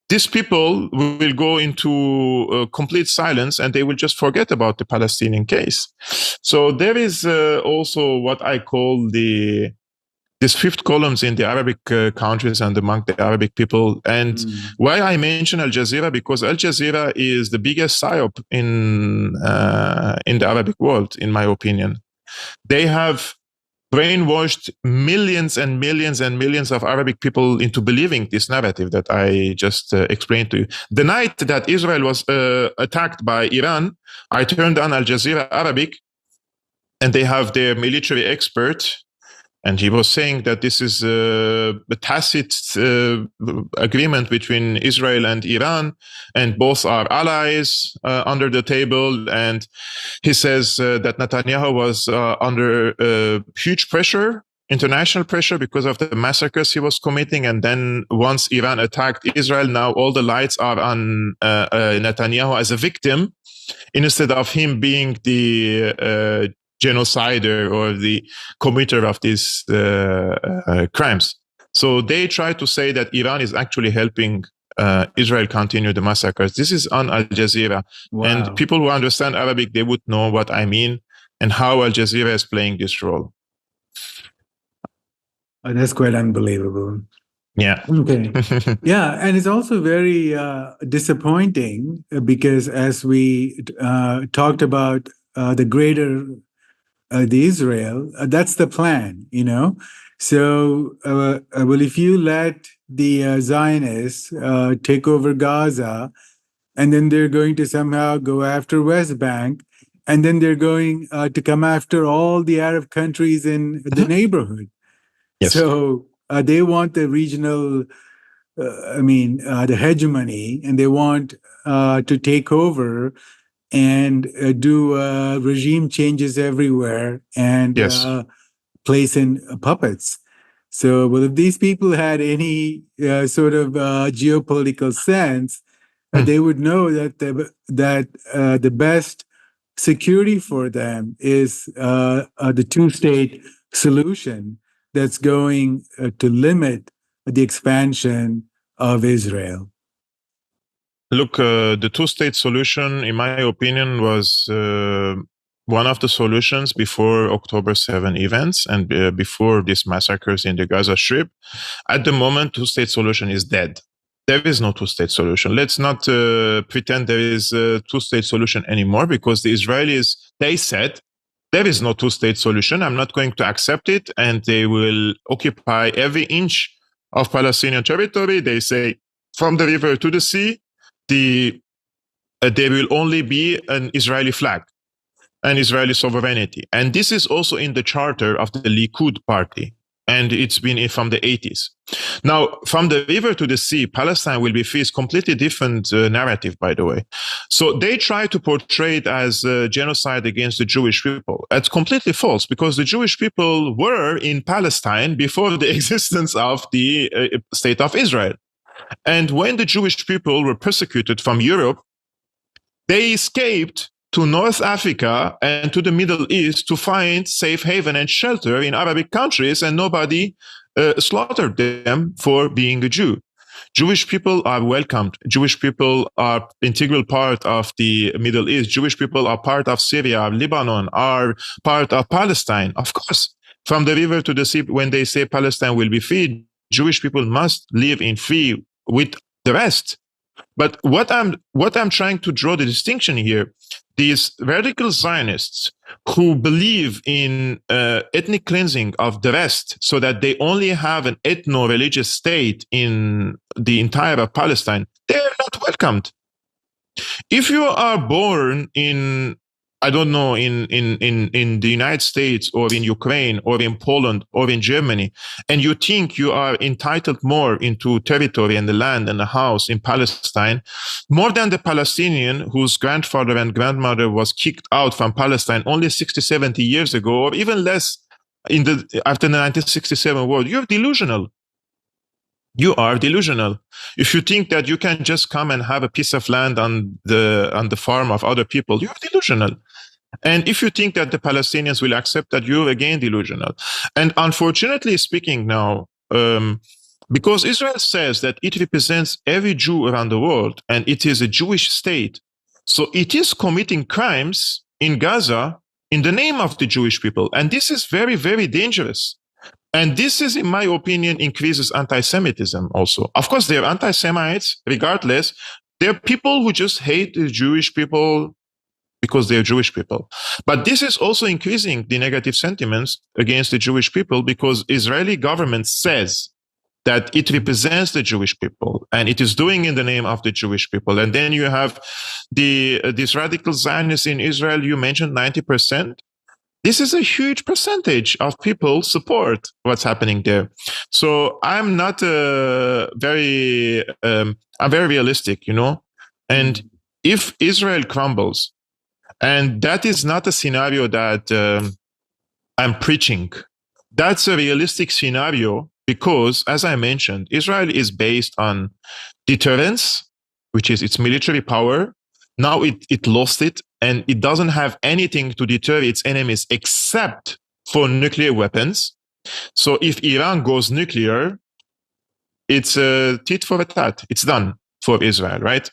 B: these people will go into complete silence and they will just forget about the Palestinian case. So there is also what I call these fifth columns in the Arabic countries and among the Arabic people. And why I mention Al Jazeera, because Al Jazeera is the biggest psyop in the Arabic world, in my opinion. They have brainwashed millions and millions and millions of Arabic people into believing this narrative that I just explained to you. The night that Israel was attacked by Iran, I turned on Al Jazeera Arabic, and they have their military expert, and he was saying that this is a tacit agreement between Israel and Iran, and both are allies under the table. And he says that Netanyahu was under huge pressure, international pressure, because of the massacres he was committing. And then once Iran attacked Israel, now all the lights are on Netanyahu as a victim, instead of him being the genocider or the committer of these crimes. So they try to say that Iran is actually helping Israel continue the massacres. This is on Al Jazeera. Wow. And people who understand Arabic, they would know what I mean and how Al Jazeera is playing this role.
A: Oh, that's quite unbelievable.
B: Yeah.
A: Okay. Yeah. And it's also very disappointing because as we talked about the greater the Israel, that's the plan, you know. So, well, if you let the Zionists take over Gaza, and then they're going to somehow go after West Bank, and then they're going to come after all the Arab countries in the neighborhood. Yes. So they want the regional, the hegemony, and they want to take over and do regime changes everywhere and place in puppets. So, well, if these people had any sort of geopolitical sense, they would know that the best security for them is the two-state solution that's going to limit the expansion of Israel.
B: Look, the two-state solution, in my opinion, was one of the solutions before October 7 events and before these massacres in the Gaza Strip. At the moment, two-state solution is dead. There is no two-state solution. Let's not pretend there is a two-state solution anymore, because the Israelis, they said, there is no two-state solution. I'm not going to accept it. And they will occupy every inch of Palestinian territory. They say, from the river to the sea, there will only be an Israeli flag, an Israeli sovereignty. And this is also in the charter of the Likud party. And it's been from the 80s. Now, from the river to the sea, Palestine will be free. It's completely different narrative, by the way. So they try to portray it as genocide against the Jewish people. That's completely false, because the Jewish people were in Palestine before the existence of the state of Israel. And when the Jewish people were persecuted from Europe, they escaped to North Africa and to the Middle East to find safe haven and shelter in Arabic countries, and nobody slaughter them for being a Jew. Jewish people are welcomed. Jewish people are integral part of the Middle East. Jewish people are part of Syria, Lebanon, are part of Palestine. Of course, from the river to the sea, when they say Palestine will be free, Jewish people must live in free with the rest. But what I'm trying to draw the distinction here, these radical Zionists who believe in ethnic cleansing of the rest so that they only have an ethno-religious state in the entire of Palestine, they're not welcomed. If you are born in, I don't know, in the United States or in Ukraine or in Poland or in Germany, and you think you are entitled more into territory and the land and the house in Palestine, more than the Palestinian whose grandfather and grandmother was kicked out from Palestine only 60, 70 years ago, or even less after the 1967 war, you're delusional. You are delusional. If you think that you can just come and have a piece of land on the farm of other people, you're delusional. And if you think that the Palestinians will accept that, you're again delusional. And unfortunately speaking now, because Israel says that it represents every Jew around the world and it is a Jewish state, so it is committing crimes in Gaza in the name of the Jewish people. And this is very, very dangerous. And this is, in my opinion, increases anti-Semitism also. Of course, they're anti-Semites, regardless. They're people who just hate the Jewish people because they're Jewish people. But this is also increasing the negative sentiments against the Jewish people because Israeli government says that it represents the Jewish people and it is doing in the name of the Jewish people. And then you have these radical Zionists in Israel, you mentioned 90%. This is a huge percentage of people support what's happening there. So I'm not I'm very realistic, you know. And if Israel crumbles, and that is not a scenario that I'm preaching, that's a realistic scenario because, as I mentioned, Israel is based on deterrence, which is its military power. Now it lost it, and it doesn't have anything to deter its enemies except for nuclear weapons. So if Iran goes nuclear, it's a tit for tat. It's done for Israel, right?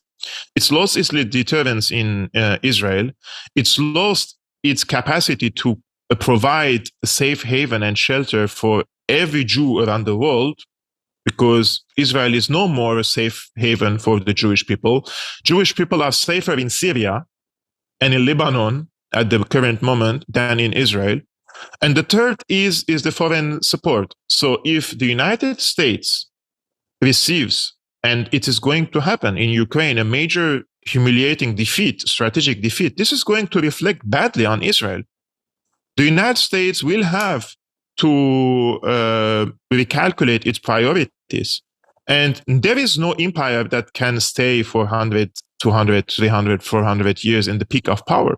B: It's lost its deterrence in Israel. It's lost its capacity to provide a safe haven and shelter for every Jew around the world, because Israel is no more a safe haven for the Jewish people. Jewish people are safer in Syria and in Lebanon at the current moment than in Israel. And the third is the foreign support. So if the United States receives, and it is going to happen in Ukraine, a major humiliating defeat, strategic defeat, this is going to reflect badly on Israel. The United States will have to recalculate its priorities. And there is no empire that can stay for 100, 200, 300, 400 years in the peak of power.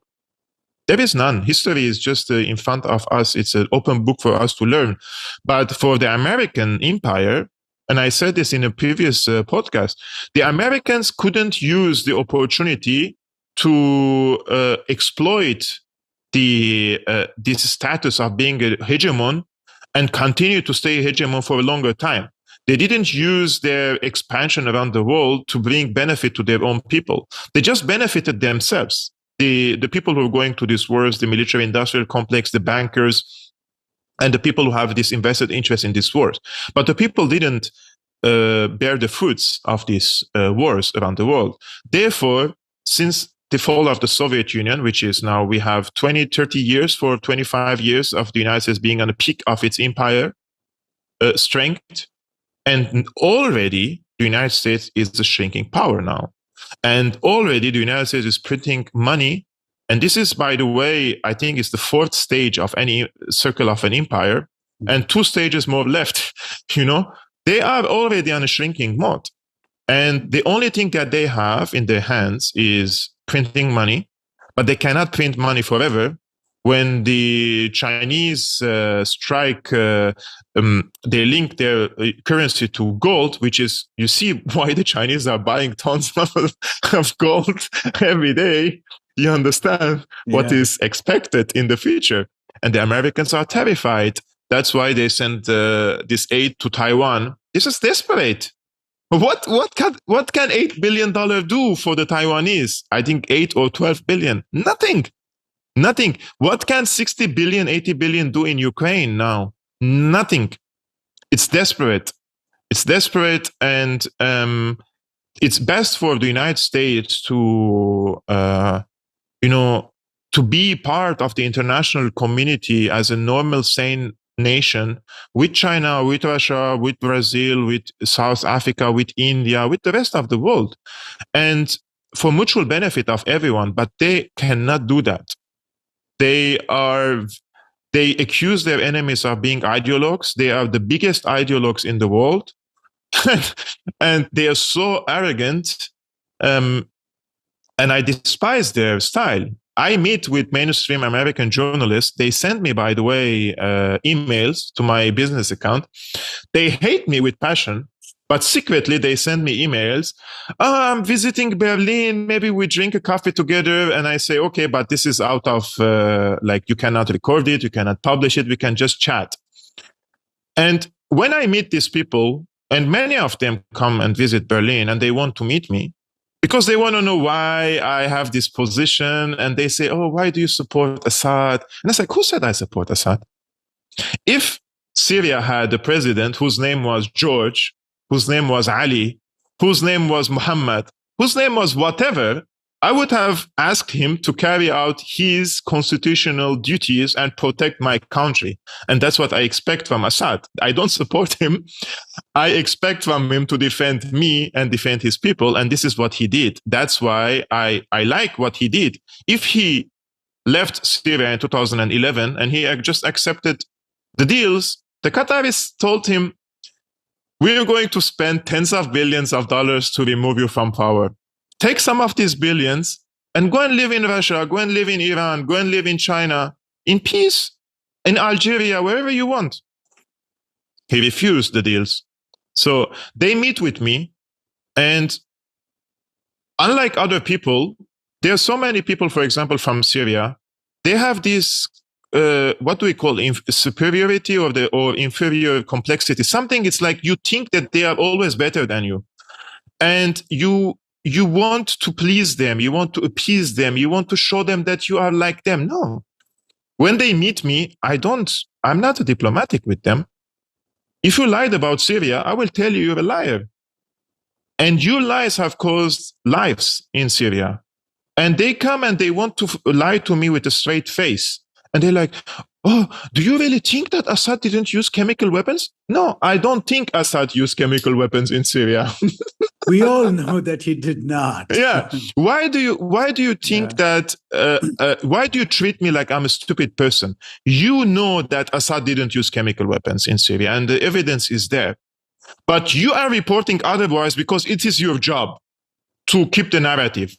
B: There is none. History is just in front of us. It's an open book for us to learn. But for the American empire, and I said this in a previous podcast, the Americans couldn't use the opportunity to exploit this status of being a hegemon and continue to stay hegemon for a longer time. They didn't use their expansion around the world to bring benefit to their own people. They just benefited themselves. The people who are going to these wars, the military industrial complex, the bankers, and the people who have this invested interest in these wars. But the people didn't bear the fruits of these wars around the world. Therefore, since the fall of the Soviet Union, which is now we have 20, 30 years for 25 years of the United States being on the peak of its empire strength. And already the United States is a shrinking power now. And already the United States is printing money. And this is, by the way, I think it's the fourth stage of any circle of an empire, and 2 stages more left. You know, they are already on a shrinking mode. And the only thing that they have in their hands is printing money, but they cannot print money forever. When the Chinese strike, they link their currency to gold, which is, you see why the Chinese are buying tons of gold every day. You understand what is expected in the future. And the Americans are terrified That's why they sent this aid to Taiwan. This is desperate. What can $8 billion do for the Taiwanese? I think 8 or 12 billion. Nothing. What can 60 billion, 80 billion do in Ukraine now? Nothing. It's desperate. And it's best for the United States to to be part of the international community as a normal, sane nation with China, with Russia, with Brazil, with South Africa, with India, with the rest of the world, and for mutual benefit of everyone. But they cannot do that. They accuse their enemies of being ideologues. They are the biggest ideologues in the world. And they are so arrogant. And I despise their style. I meet with mainstream American journalists. They send me, by the way, emails to my business account. They hate me with passion, but secretly they send me emails. Oh, I'm visiting Berlin. Maybe we drink a coffee together. And I say, okay, but this is out of, you cannot record it. You cannot publish it. We can just chat. And when I meet these people, and many of them come and visit Berlin and they want to meet me, because they want to know why I have this position. And they say, oh, why do you support Assad? And I say, who said I support Assad? If Syria had a president whose name was George, whose name was Ali, whose name was Muhammad, whose name was whatever, I would have asked him to carry out his constitutional duties and protect my country. And that's what I expect from Assad. I don't support him. I expect from him to defend me and defend his people. And this is what he did. That's why I like what he did. If he left Syria in 2011 and he just accepted the deals, the Qataris told him, we're going to spend tens of billions of dollars to remove you from power. Take some of these billions and go and live in Russia, go and live in Iran, go and live in China, in peace, in Algeria, wherever you want. He refused the deals. So they meet with me, and unlike other people, there are so many people, for example, from Syria, they have this, what do we call superiority or inferior complexity? Something, it's like you think that they are always better than you. And you want to please them. You want to appease them. You want to show them that you are like them. No. When they meet me, I'm not diplomatic with them. If you lied about Syria, I will tell you you're a liar. And your lies have caused lives in Syria. And they come and they want to lie to me with a straight face. And they're like, oh, do you really think that Assad didn't use chemical weapons? No, I don't think Assad used chemical weapons in Syria.
A: We all know that he did not.
B: Yeah. Why do you think that, why do you treat me like I'm a stupid person? You know that Assad didn't use chemical weapons in Syria and the evidence is there. But you are reporting otherwise because it is your job to keep the narrative.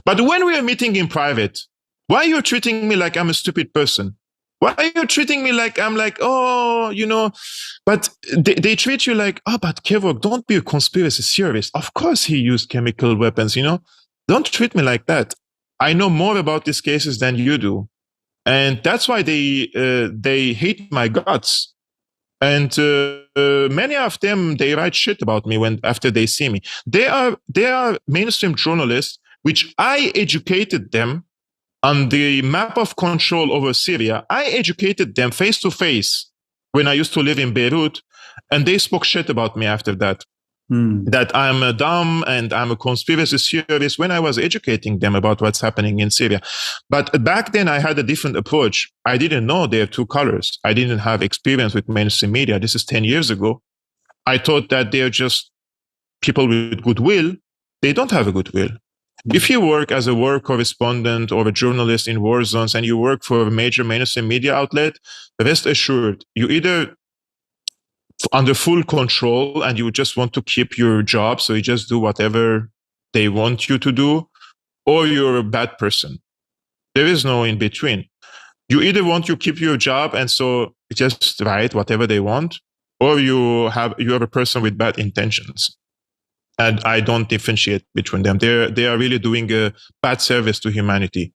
B: But when we are meeting in private, why are you treating me like I'm a stupid person? Why are you treating me like I'm like, oh, but they treat you like, oh, but Kevork, don't be a conspiracy theorist. Of course he used chemical weapons, Don't treat me like that. I know more about these cases than you do. And that's why they hate my guts. And many of them, they write shit about me after they see me. They are mainstream journalists, which I educated them on the map of control over Syria. I educated them face to face when I used to live in Beirut, and they spoke shit about me after that. That I'm a dumb and I'm a conspiracy theorist when I was educating them about what's happening in Syria. But back then I had a different approach. I didn't know there are two colors. I didn't have experience with mainstream media. This is 10 years ago. I thought that they're just people with goodwill. They don't have a goodwill. If you work as a war correspondent or a journalist in war zones and you work for a major mainstream media outlet, rest assured, you either under full control and you just want to keep your job, so you just do whatever they want you to do, or you're a bad person. There is no in between. You either want to keep your job and so just write whatever they want, or you are a person with bad intentions. And I don't differentiate between them. They are really doing a bad service to humanity.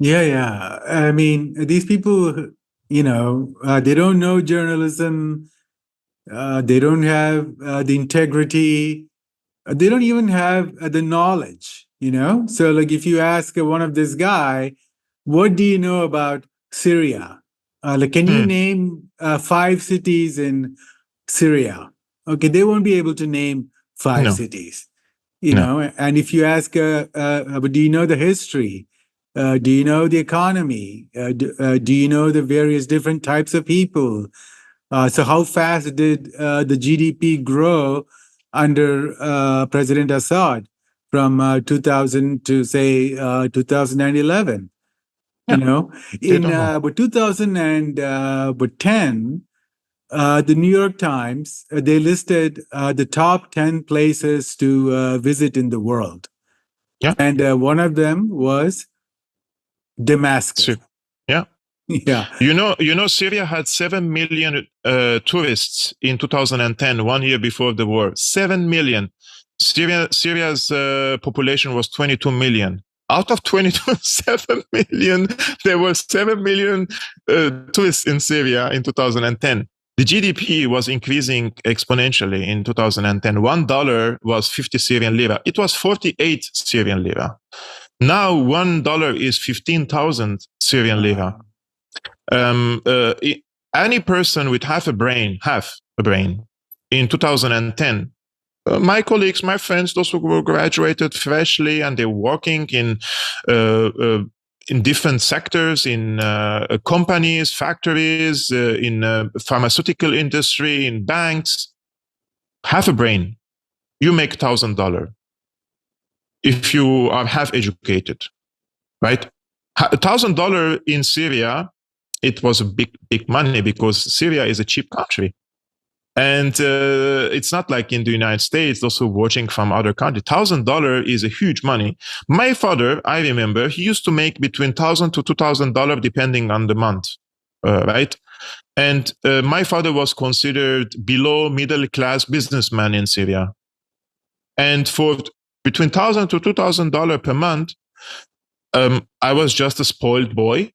A: Yeah. I mean, these people They don't know journalism. They don't have the integrity. They don't even have the knowledge. So, like, if you ask one of this guy, what do you know about Syria? Like, can you
B: Hmm.
A: name 5 cities in Syria? Okay, they won't be able to name five
B: No,
A: cities.
B: no.
A: And if you ask, do you know the history? Do you know the economy? Do you know the various different types of people? So, how fast did the GDP grow under President Assad from 2000 to, say, 2011?
B: Yeah, they
A: In
B: don't know.
A: 2010, the New York Times, they listed the top 10 places to visit in the world.
B: Yeah,
A: And one of them was Damascus.
B: yeah.
A: Yeah.
B: Syria had 7 million tourists in 2010, 1 year before the war. 7 million. Syria's population was 22 million. Out of 22, 7 million, there were 7 million tourists in Syria in 2010. The GDP was increasing exponentially in 2010. $1 was 50 Syrian lira. It was 48 Syrian lira. Now $1 is 15,000 Syrian lira. Um, uh, any person with half a brain, in 2010, my colleagues, my friends, those who were graduated freshly and they're working uh, uh, in different sectors, in companies, factories, in pharmaceutical industry, in banks, half a brain, you make $1,000 if you are half educated, right? $1,000 in Syria, it was a big money because Syria is a cheap country. And it's not like in the United States, those who are watching from other countries. $1,000 is a huge money. My father, I remember, he used to make between $1,000 to $2,000 depending on the month, right? And my father was considered below middle class businessman in Syria. And for between $1,000 to $2,000 per month, I was just a spoiled boy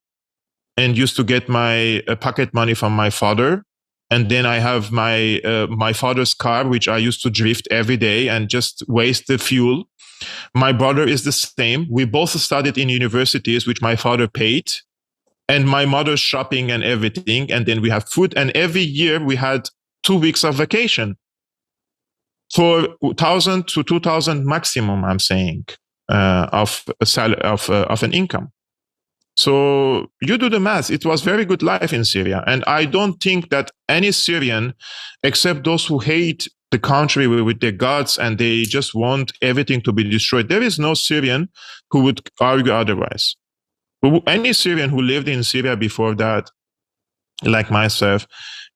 B: and used to get my pocket money from my father. And then I have my father's car, which I used to drift every day and just waste the fuel. My brother is the same. We both studied in universities, which my father paid, and my mother's shopping and everything. And then we have food. And every year we had 2 weeks of vacation for 1,000 to 2,000 maximum. I'm saying of a salary of an income. So you do the math. It was very good life in Syria. And I don't think that any Syrian, except those who hate the country with their guts and they just want everything to be destroyed, there is no Syrian who would argue otherwise. Any Syrian who lived in Syria before that, like myself,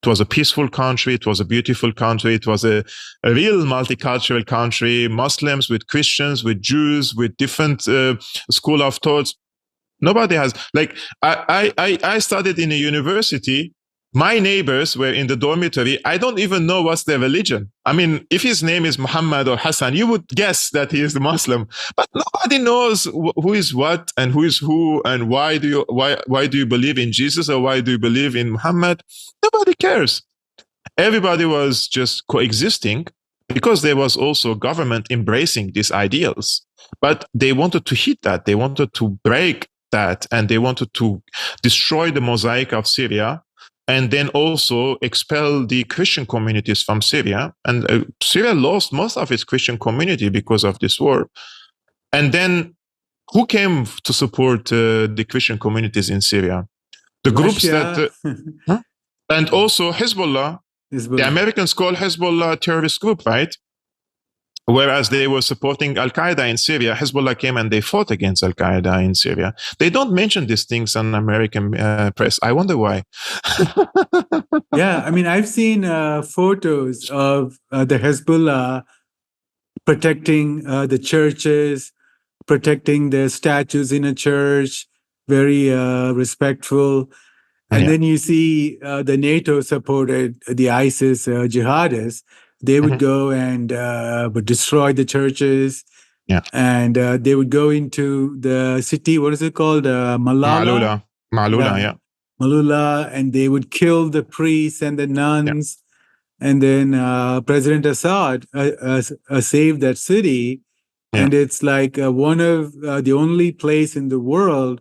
B: it was a peaceful country. It was a beautiful country. It was a real multicultural country, Muslims with Christians, with Jews, with different school of thoughts. Nobody has, like, I studied in a university. My neighbors were in the dormitory. I don't even know what's their religion. I mean, if his name is Muhammad or Hassan, you would guess that he is the Muslim, but nobody knows who is what and who is who and why do you believe in Jesus or why do you believe in Muhammad? Nobody cares. Everybody was just coexisting because there was also government embracing these ideals, but they wanted to hit that. They wanted to break that, and they wanted to destroy the mosaic of Syria and then also expel the Christian communities from Syria. And Syria lost most of its Christian community because of this war. And then who came to support the Christian communities in Syria? The groups that,
A: Russia.
B: and also Hezbollah. The
A: Hezbollah.
B: Americans call Hezbollah a terrorist group, right? Whereas they were supporting Al Qaeda in Syria, Hezbollah came and they fought against Al Qaeda in Syria. They don't mention these things on American press. I wonder why.
A: Yeah, I mean, I've seen photos of the Hezbollah protecting the churches, protecting the statues in a church, very respectful. And
B: Yeah.
A: then you see the NATO supported the ISIS jihadists. They would go and would destroy the churches.
B: Yeah.
A: And they would go into the city. What is it called? Malala.
B: Malula. Malula, yeah.
A: Malula, and they would kill the priests and the
B: Yeah.
A: nuns. And then President Assad saved that city.
B: Yeah.
A: And it's like one of the only place in the world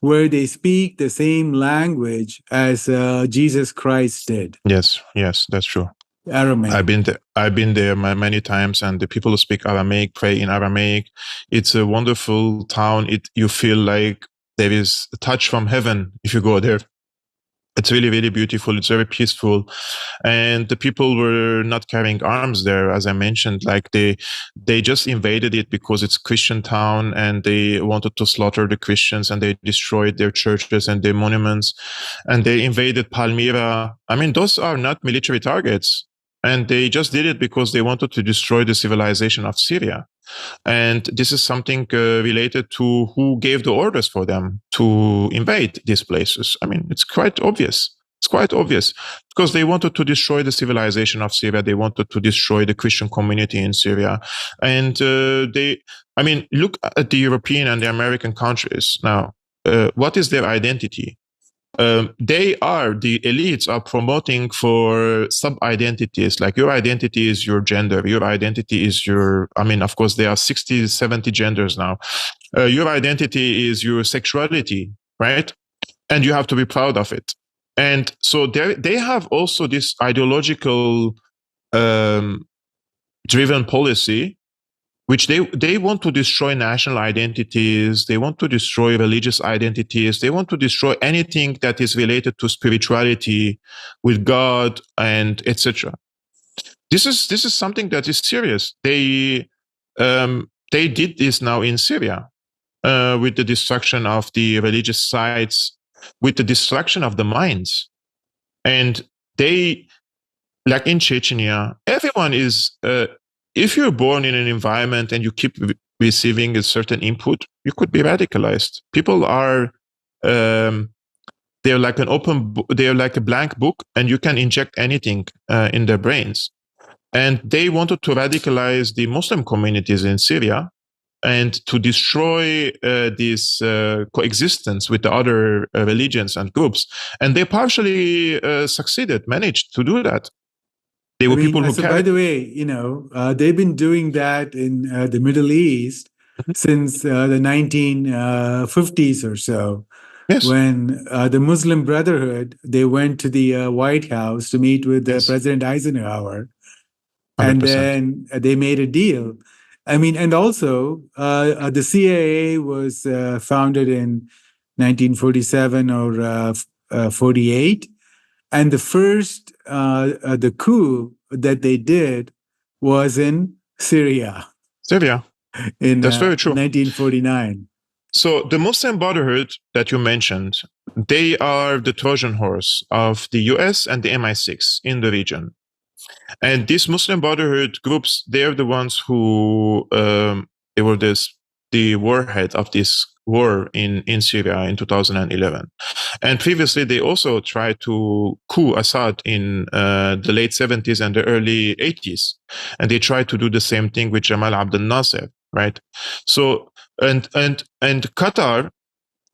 A: where they speak the same language as Jesus Christ did,
B: Yes. Yes. That's true.
A: Aramaic.
B: I've been there many times, and the people who speak Aramaic pray in Aramaic. It's a wonderful town. You feel like there is a touch from heaven if you go there. It's really, really beautiful. It's very peaceful. And the people were not carrying arms there, as I mentioned. Like they just invaded it because it's a Christian town, and they wanted to slaughter the Christians, and they destroyed their churches and their monuments. And they invaded Palmyra. I mean, those are not military targets. And they just did it because they wanted to destroy the civilization of Syria. And this is something related to who gave the orders for them to invade these places. I mean, it's quite obvious. It's quite obvious because they wanted to destroy the civilization of Syria. They wanted to destroy the Christian community in Syria. And I mean, look at the European and the American countries now. What is their identity? The elites are promoting for sub-identities, like your identity is your gender, your identity is I mean, of course, there are 60, 70 genders now. Your identity is your sexuality, right? And you have to be proud of it. And so they have also this ideological driven policy, which they want to destroy national identities. They want to destroy religious identities. They want to destroy anything that is related to spirituality with God and etc. This is something that is serious. They did this now in Syria with the destruction of the religious sites, with the destruction of the minds, and they, like in Chechnya, everyone is. If you're born in an environment and you keep receiving a certain input, you could be radicalized. People are, they're like they're like a blank book, and you can inject anything in their brains. And they wanted to radicalize the Muslim communities in Syria and to destroy this coexistence with the other religions and groups. And they partially succeeded, managed to do that. They
A: I
B: were
A: mean,
B: people who
A: so by
B: carried.
A: the way, they've been doing that in the Middle East since the 1950s or so,
B: Yes,
A: when the Muslim Brotherhood, they went to the White House to meet with
B: yes,
A: President Eisenhower, and
B: 100%.
A: then they made a deal. I mean, and also the CIA was founded in 1947 or 48, and the first the coup that they did was in Syria
B: Syria,
A: in
B: that's very true.
A: 1949.
B: So the Muslim Brotherhood that you mentioned, they are the Trojan horse of the US and the MI6 in the region. And these Muslim Brotherhood groups, they're the ones who they were the warhead of this war in Syria in 2011. And previously, they also tried to coup Assad in the late 70s and the early 80s. And they tried to do the same thing with Jamal Abdel Nasser, right? So, and Qatar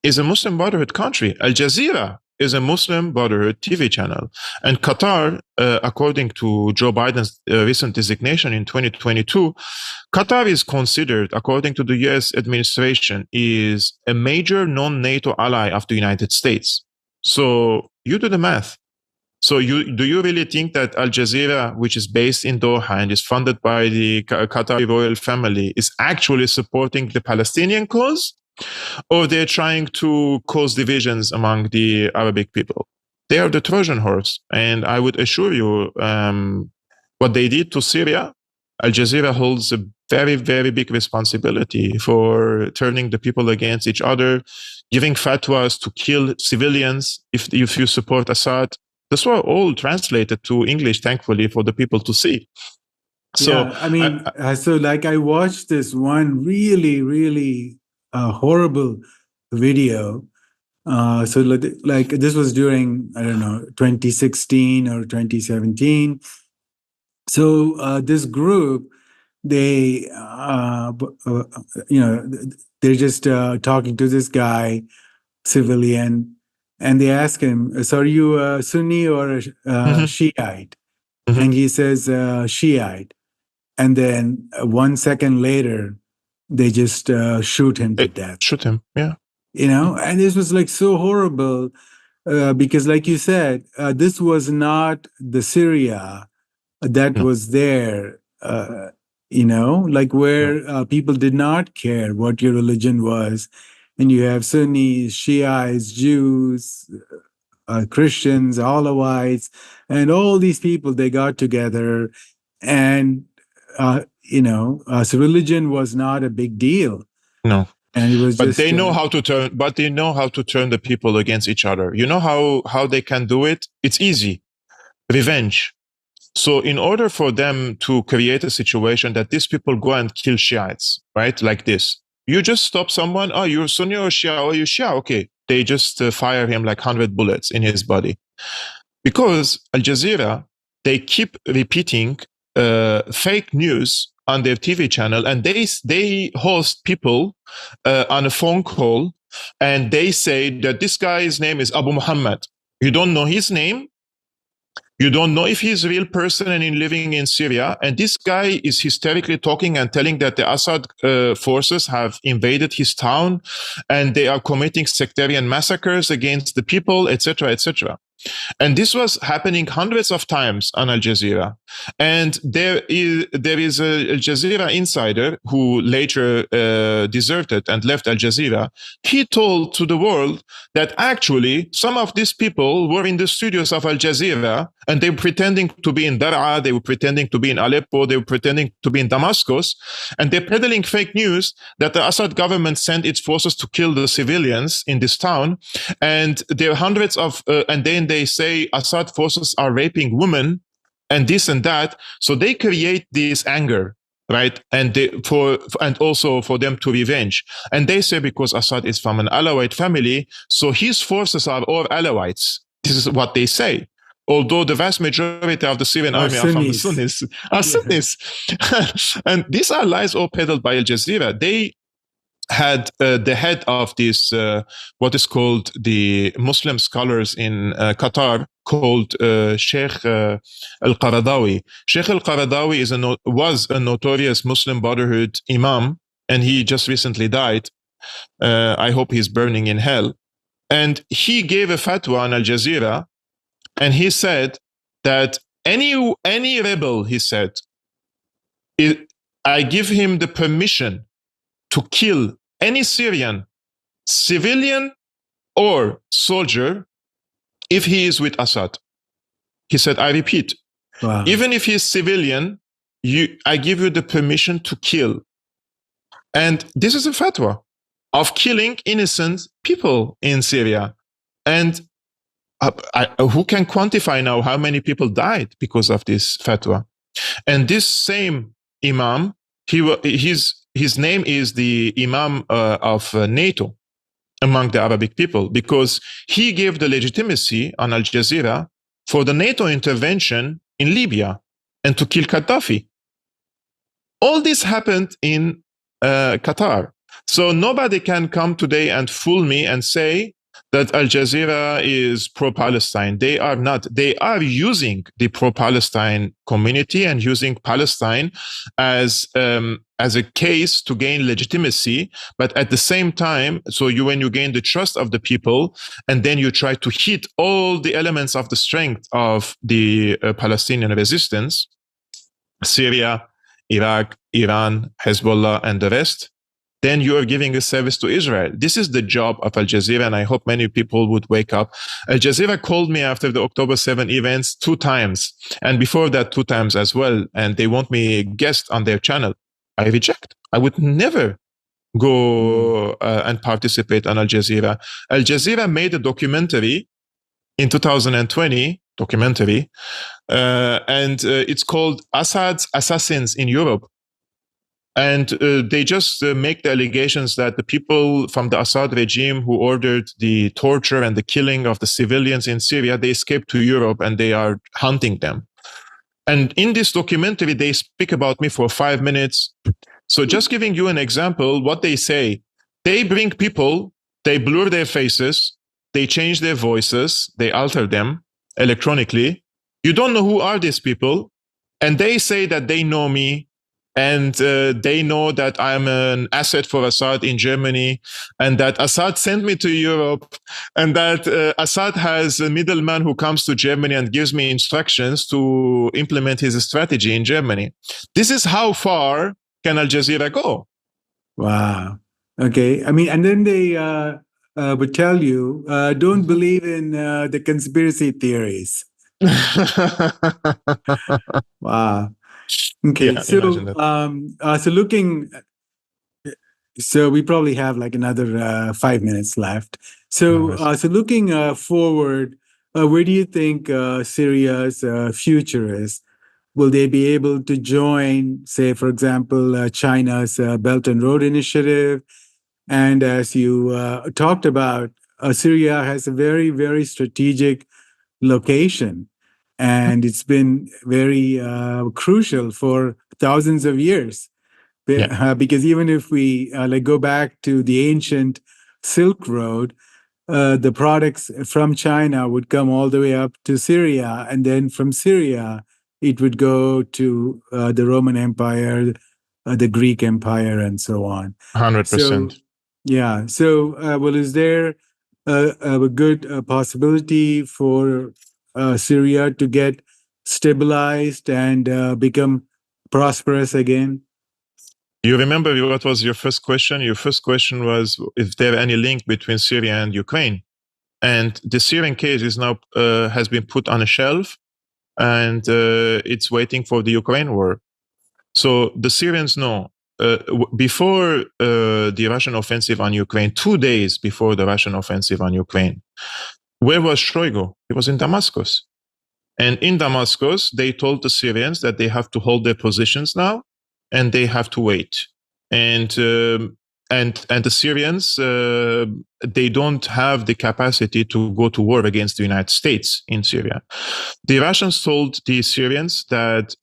B: is a Muslim Brotherhood country. Al Jazeera is a Muslim Brotherhood TV channel. And Qatar, according to Joe Biden's recent designation in 2022, Qatar is considered, according to the US administration, is a major non-NATO ally of the United States. So you do the math. So do you really think that Al Jazeera, which is based in Doha and is funded by the Qatari royal family, is actually supporting the Palestinian cause? Or they're trying to cause divisions among the Arabic people? They are the Trojan horse. And I would assure you, what they did to Syria, Al Jazeera holds a very, very big responsibility for turning the people against each other, giving fatwas to kill civilians if you support Assad. This were all translated to English, thankfully, for the people to see. So,
A: Yeah, I mean, so like I watched this one really, really horrible video. So like this was during, I don't know, 2016 or 2017. So this group, they, they're just talking to this guy, civilian, and they ask him, "So are you a Sunni or a
B: Hmm.
A: Shiite?"
B: Hmm.
A: And he says, "Shiite." And then 1 second later, they just shoot him to death.
B: Shoot him. Yeah.
A: And this was like so horrible because, like you said, this was not the Syria that
B: No.
A: was there. Like
B: No.
A: where people did not care what your religion was, and you have Sunnis, Shiites, Jews, Christians, Alawites, and all these people, they got together, and so religion was not a big deal,
B: No.
A: and it was
B: But
A: just
B: they know how to turn. But they know how to turn the people against each other. You know how they can do it? It's easy. Revenge. So in order for them to create a situation that these people go and kill Shiites, right? Like this, you just stop someone. Oh, you're Sunni or Shia? Oh, you Shia? Okay. They just fire him like 100 bullets in his body. Because Al Jazeera, they keep repeating fake news on their TV channel, and they host people on a phone call, and they say that this guy's name is Abu Muhammad. You don't know his name. You don't know if he's a real person and in living in Syria. And this guy is hysterically talking and telling that the Assad forces have invaded his town and they are committing sectarian massacres against the people, etc., etc. And this was happening hundreds of times on Al Jazeera. And there is a Al Jazeera insider who later deserted and left Al Jazeera. He told to the world that actually some of these people were in the studios of Al Jazeera and they were pretending to be in Dar'a, they were pretending to be in Aleppo, they were pretending to be in Damascus, and they're peddling fake news that the Assad government sent its forces to kill the civilians in this town. And there are hundreds of, and then they say Assad forces are raping women and this and that. So they create this anger, right? And and also for them to revenge. And they say because Assad is from an Alawite family, so his forces are all Alawites. This is what they say. Although the vast majority of the Syrian
A: or
B: army are from the
A: Sunnis.
B: Sunnis, are Sunnis. And these are lies all peddled by Al Jazeera. They had the head of this, what is called the Muslim scholars in Qatar, called Sheikh Al-Qaradawi. Sheikh Al-Qaradawi was a notorious Muslim Brotherhood imam, and he just recently died. I hope he's burning in hell. And he gave a fatwa on Al Jazeera, and he said that any rebel, he said, I give him the permission to kill any Syrian, civilian or soldier, if he is with Assad. He said, I repeat,
A: Wow.
B: even if he is civilian, I give you the permission to kill. And this is a fatwa of killing innocent people in Syria. And who can quantify now how many people died because of this fatwa? And this same imam, his name is the imam of NATO among the Arabic people, because he gave the legitimacy on Al Jazeera for the NATO intervention in Libya and to kill Gaddafi. All this happened in Qatar. So nobody can come today and fool me and say that Al Jazeera is pro-Palestine. They are not. They are using the pro-Palestine community and using Palestine as a case to gain legitimacy. But at the same time, so when you gain the trust of the people, and then you try to hit all the elements of the strength of the Palestinian resistance, Syria, Iraq, Iran, Hezbollah, and the rest, then you are giving a service to Israel. This is the job of Al Jazeera, and I hope many people would wake up. Al Jazeera called me after the October 7 events 2 times, and before that 2 times as well, and they want me guest on their channel. I reject. I would never go and participate on Al Jazeera. Al Jazeera made a documentary in 2020, and it's called Assad's Assassins in Europe. And they just make the allegations that the people from the Assad regime who ordered the torture and the killing of the civilians in Syria, they escaped to Europe and they are hunting them. And in this documentary, they speak about me for 5 minutes. So just giving you an example, what they say, they bring people, they blur their faces, they change their voices, they alter them electronically. You don't know who are these people, and they say that they know me, and they know that I'm an asset for Assad in Germany, and that Assad sent me to Europe, and that Assad has a middleman who comes to Germany and gives me instructions to implement his strategy in Germany. This is how far can Al Jazeera go.
A: Wow. Okay. I mean, and then they would tell you, don't believe in the conspiracy theories. Wow. Okay.
B: Yeah, imagine
A: So,
B: that.
A: so looking, so we probably have like another 5 minutes left. So,
B: Nice.
A: so looking forward, where do you think Syria's future is? Will they be able to join, say, for example, China's Belt and Road Initiative? And as you talked about, Syria has a very, very strategic location, and it's been very crucial for thousands of years.
B: Yeah,
A: Because even if we like go back to the ancient Silk Road, the products from China would come all the way up to Syria, and then from Syria, it would go to the Roman Empire, the Greek Empire, and so on. So,
B: 100%.
A: yeah. So, well, is there a good possibility for Syria to get stabilized and become prosperous again?
B: You remember what was your first question? Your first question was if there any link between Syria and Ukraine. And the Syrian case is now has been put on a shelf, and it's waiting for the Ukraine war. So the Syrians know before the Russian offensive on Ukraine, 2 days before the Russian offensive on Ukraine, where was Shoigu? He was in Damascus. And in Damascus, they told the Syrians that they have to hold their positions now, and they have to wait. And the Syrians, they don't have the capacity to go to war against the United States in Syria. The Russians told the Syrians that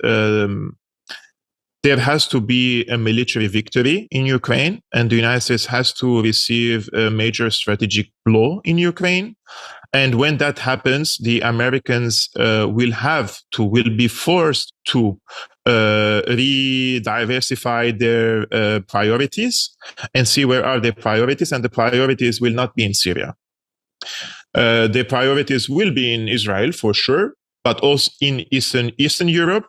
B: there has to be a military victory in Ukraine, and the United States has to receive a major strategic blow in Ukraine. And when that happens, the Americans will be forced to re-diversify their priorities and see where are their priorities. And the priorities will not be in Syria. The priorities will be in Israel for sure, but also in Eastern Europe,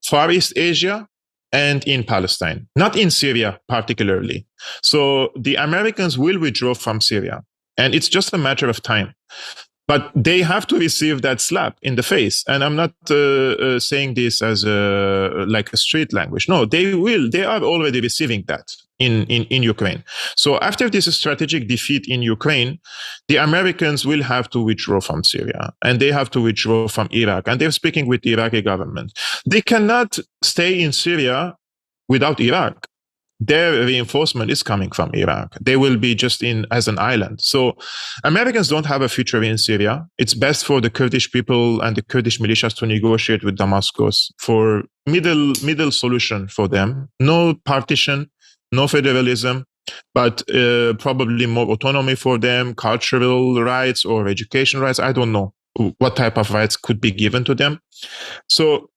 B: Far East Asia, and in Palestine, not in Syria particularly. So the Americans will withdraw from Syria, and it's just a matter of time. But they have to receive that slap in the face. And I'm not saying this as like a street language. No, they will. They are already receiving that in Ukraine. So after this strategic defeat in Ukraine, the Americans will have to withdraw from Syria, and they have to withdraw from Iraq. And they're speaking with the Iraqi government. They cannot stay in Syria without Iraq. Their reinforcement is coming from Iraq. They will be just in as an island. So Americans don't have a future in Syria. It's best for the Kurdish people and the Kurdish militias to negotiate with Damascus for middle solution for them. No partition, no federalism, but probably more autonomy for them, cultural rights or education rights. I don't know what type of rights could be given to them. So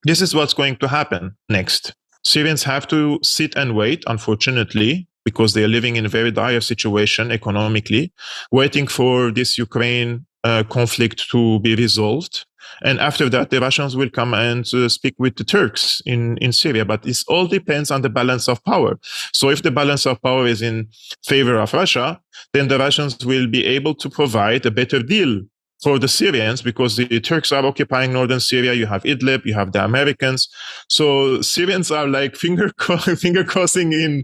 B: this is what's going to happen next. Syrians have to sit and wait, unfortunately, because they are living in a very dire situation economically, waiting for this Ukraine conflict to be resolved. And after that, the Russians will come and speak with the Turks in Syria. But this all depends on the balance of power. So if the balance of power is in favor of Russia, then the Russians will be able to provide a better deal for the Syrians, because the Turks are occupying northern Syria. You have Idlib, you have the Americans. So Syrians are like finger crossing in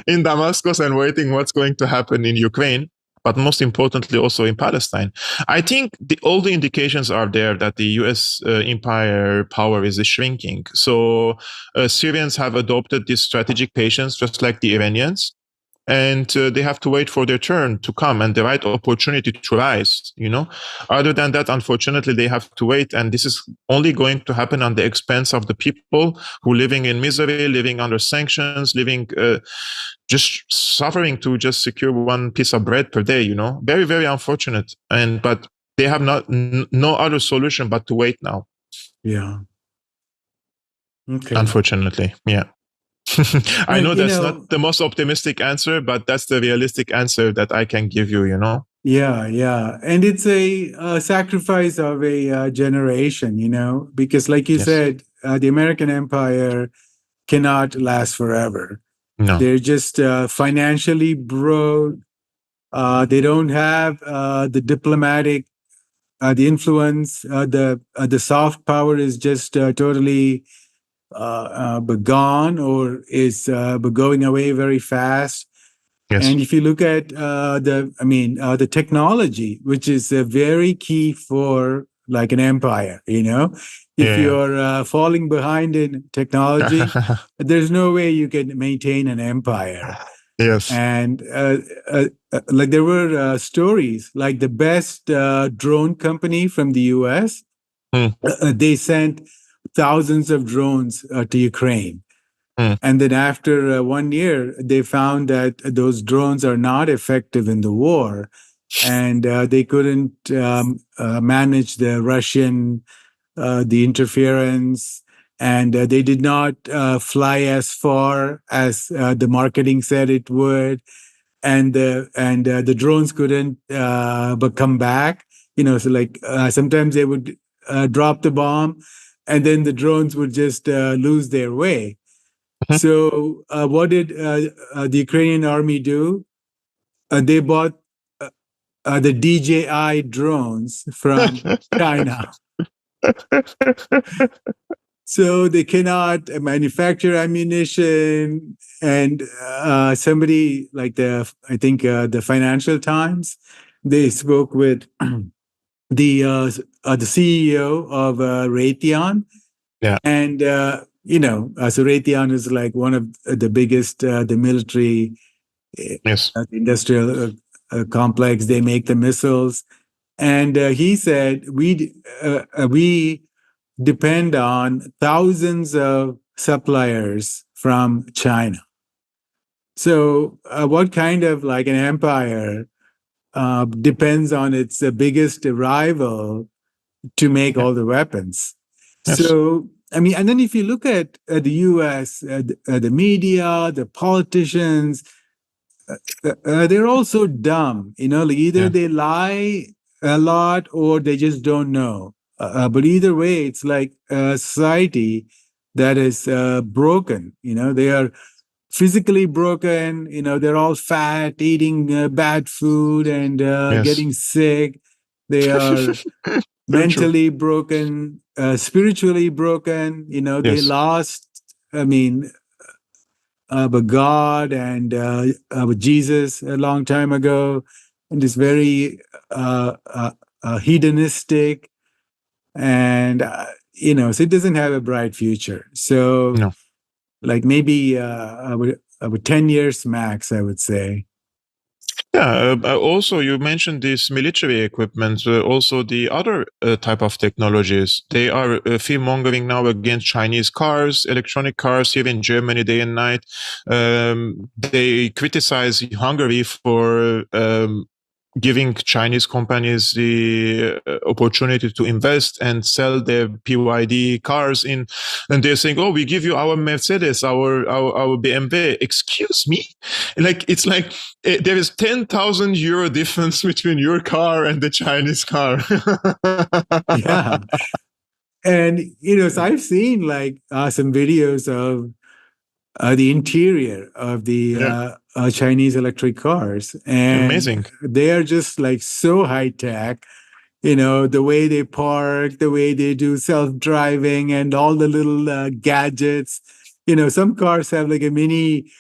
B: in Damascus and waiting what's going to happen in Ukraine. But most importantly, also in Palestine. I think all the indications are there that the U.S. empire power is shrinking. So Syrians have adopted this strategic patience, just like the Iranians. and they have to wait for their turn to come and the right opportunity to rise. Other than that, unfortunately, they have to wait, and this is only going to happen on the expense of the people who are living in misery, living under sanctions, living just suffering to just secure one piece of bread per day. Very, very unfortunate. But they have no other solution but to wait now.
A: Yeah. Okay.
B: Unfortunately, yeah. I
A: And,
B: know that's not the most optimistic answer, but that's the realistic answer that I can give you.
A: Yeah, yeah. And it's a sacrifice of a generation, because like you
B: Yes.
A: said, the American empire cannot last forever.
B: No.
A: They're just financially broke. They don't have the diplomatic, the influence, the soft power is just totally gone, or is going away very fast.
B: Yes.
A: And if you look at the technology, which is very key for like an empire, if you're falling behind in technology, there's no way you can maintain an empire.
B: Yes.
A: And like there were stories like the best drone company from the US, they sent thousands of drones to Ukraine. And then after 1 year, they found that those drones are not effective in the war, and they couldn't manage the Russian, the interference, and they did not fly as far as the marketing said it would, and the drones couldn't but come back. So like sometimes they would drop the bomb, and then the drones would just lose their way. So, what did the Ukrainian army do? They bought the DJI drones from China. So they cannot manufacture ammunition. And somebody like I think the Financial Times, they spoke with the CEO of Raytheon.
B: Yeah.
A: And so Raytheon is like one of the biggest, the military,
B: yes,
A: industrial complex. They make the missiles, and he said we depend on thousands of suppliers from China. So, what kind of like an empire depends on its biggest rival to make all the weapons?
B: Yes.
A: So, and then if you look at the US, the media, the politicians, they're also dumb. Like either they lie a lot or they just don't know. But either way, it's like a society that is broken. They are physically broken. They're all fat, eating bad food, and getting sick. They are mentally broken, spiritually broken. They lost, but God and Jesus a long time ago, and it's very hedonistic, and so it doesn't have a bright future. So, like maybe with 10 years max, I would say.
B: Yeah. Also, you mentioned this military equipment. Also, the other type of technologies. They are fear mongering now against Chinese cars, electronic cars here in Germany day and night. They criticize Hungary for giving Chinese companies the opportunity to invest and sell their PYD cars in, and they're saying, "Oh, we give you our Mercedes, our BMW." Excuse me, like it's like there is 10,000 euro difference between your car and the Chinese car.
A: Yeah, and so I've seen like some videos of the interior of the Chinese electric cars, and
B: amazing.
A: They are just like so high tech. The way they park, the way they do self-driving, and all the little gadgets. Some cars have like a mini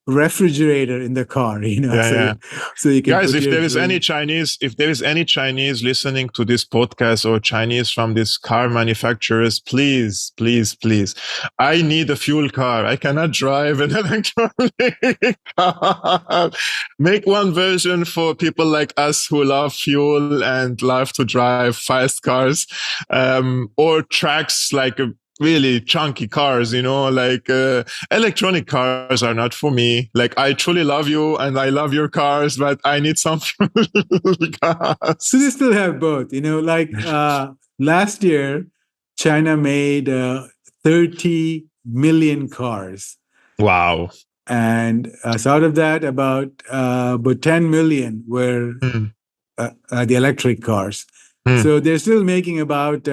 A: refrigerator in the car,
B: Yeah, yeah.
A: so you can
B: Guys,
A: put
B: if
A: your
B: there is
A: drink.
B: any Chinese, if there is any Chinese listening to this podcast or Chinese from these car manufacturers, please, please, please, I need a fuel car. I cannot drive an electronic car. Make one version for people like us who love fuel and love to drive fast cars, or tracks like really chunky cars, like electronic cars are not for me. Like, I truly love you and I love your cars, but I need some fuel cars.
A: So they still have both, last year, China made 30 million cars.
B: Wow.
A: And so out of that, about 10 million were the electric cars. So they're still making about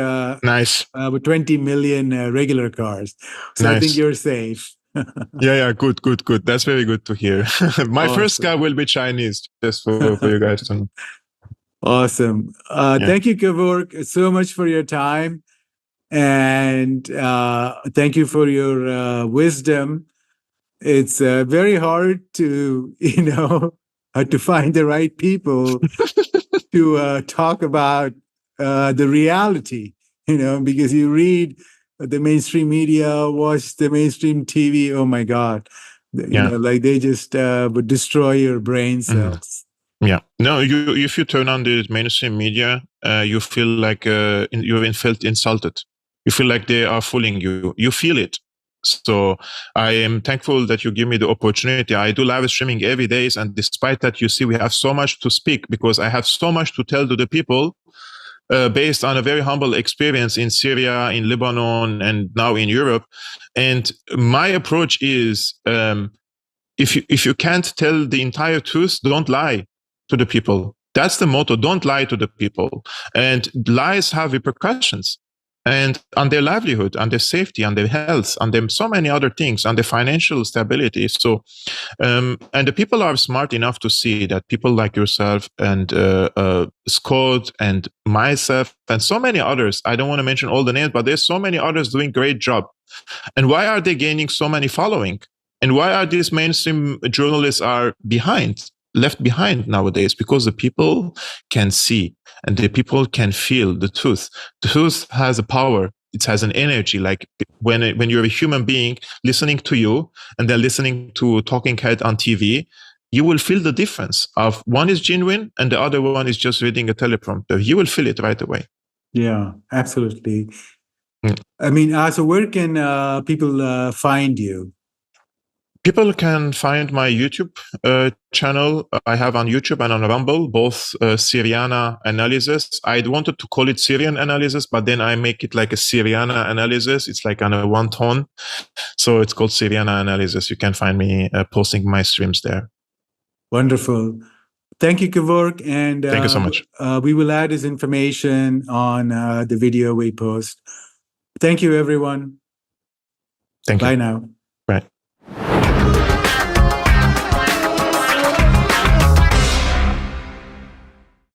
B: nice,
A: 20 million regular cars. So
B: nice.
A: I think you're safe.
B: Yeah, good. That's very good to hear. My first car will be Chinese, just for you guys to know.
A: Awesome. Thank you, Kevork, so much for your time. And thank you for your wisdom. It's very hard to, to find the right people to talk about the reality, because you read the mainstream media, watch the mainstream TV. Oh my God. Like they just would destroy your brain cells.
B: Yeah. No, if you turn on the mainstream media, you feel like you felt insulted. You feel like they are fooling you. You feel it. So I am thankful that you give me the opportunity. I do live streaming every day, and despite that, you see, we have so much to speak because I have so much to tell to the people, based on a very humble experience in Syria, in Lebanon, and now in Europe. And my approach is, if you can't tell the entire truth, don't lie to the people. That's the motto. Don't lie to the people. And lies have repercussions, and on their livelihood, on their safety, on their health, on them so many other things, on their financial stability. So, and the people are smart enough to see that people like yourself and Scott and myself and so many others, I don't want to mention all the names, but there's so many others doing great job. And why are they gaining so many following? And why are these mainstream journalists are left behind nowadays? Because the people can see and the people can feel the truth. The truth has a power. It has an energy. Like when you're a human being listening to you and they're listening to talking head on TV, you will feel the difference of one is genuine and the other one is just reading a teleprompter. You will feel it right away.
A: Yeah, absolutely. I mean, so where can people find you?
B: People can find my YouTube channel. I have on YouTube and on Rumble, both Syriana analysis. I wanted to call it Syrian analysis, but then I make it like a Syriana analysis. It's like on a one tone. So it's called Syriana analysis. You can find me posting my streams there.
A: Wonderful. Thank you, Kevork. And
B: thank you so much.
A: We will add this information on the video we post. Thank you, everyone.
B: Thank you.
A: Bye now.
B: Bye.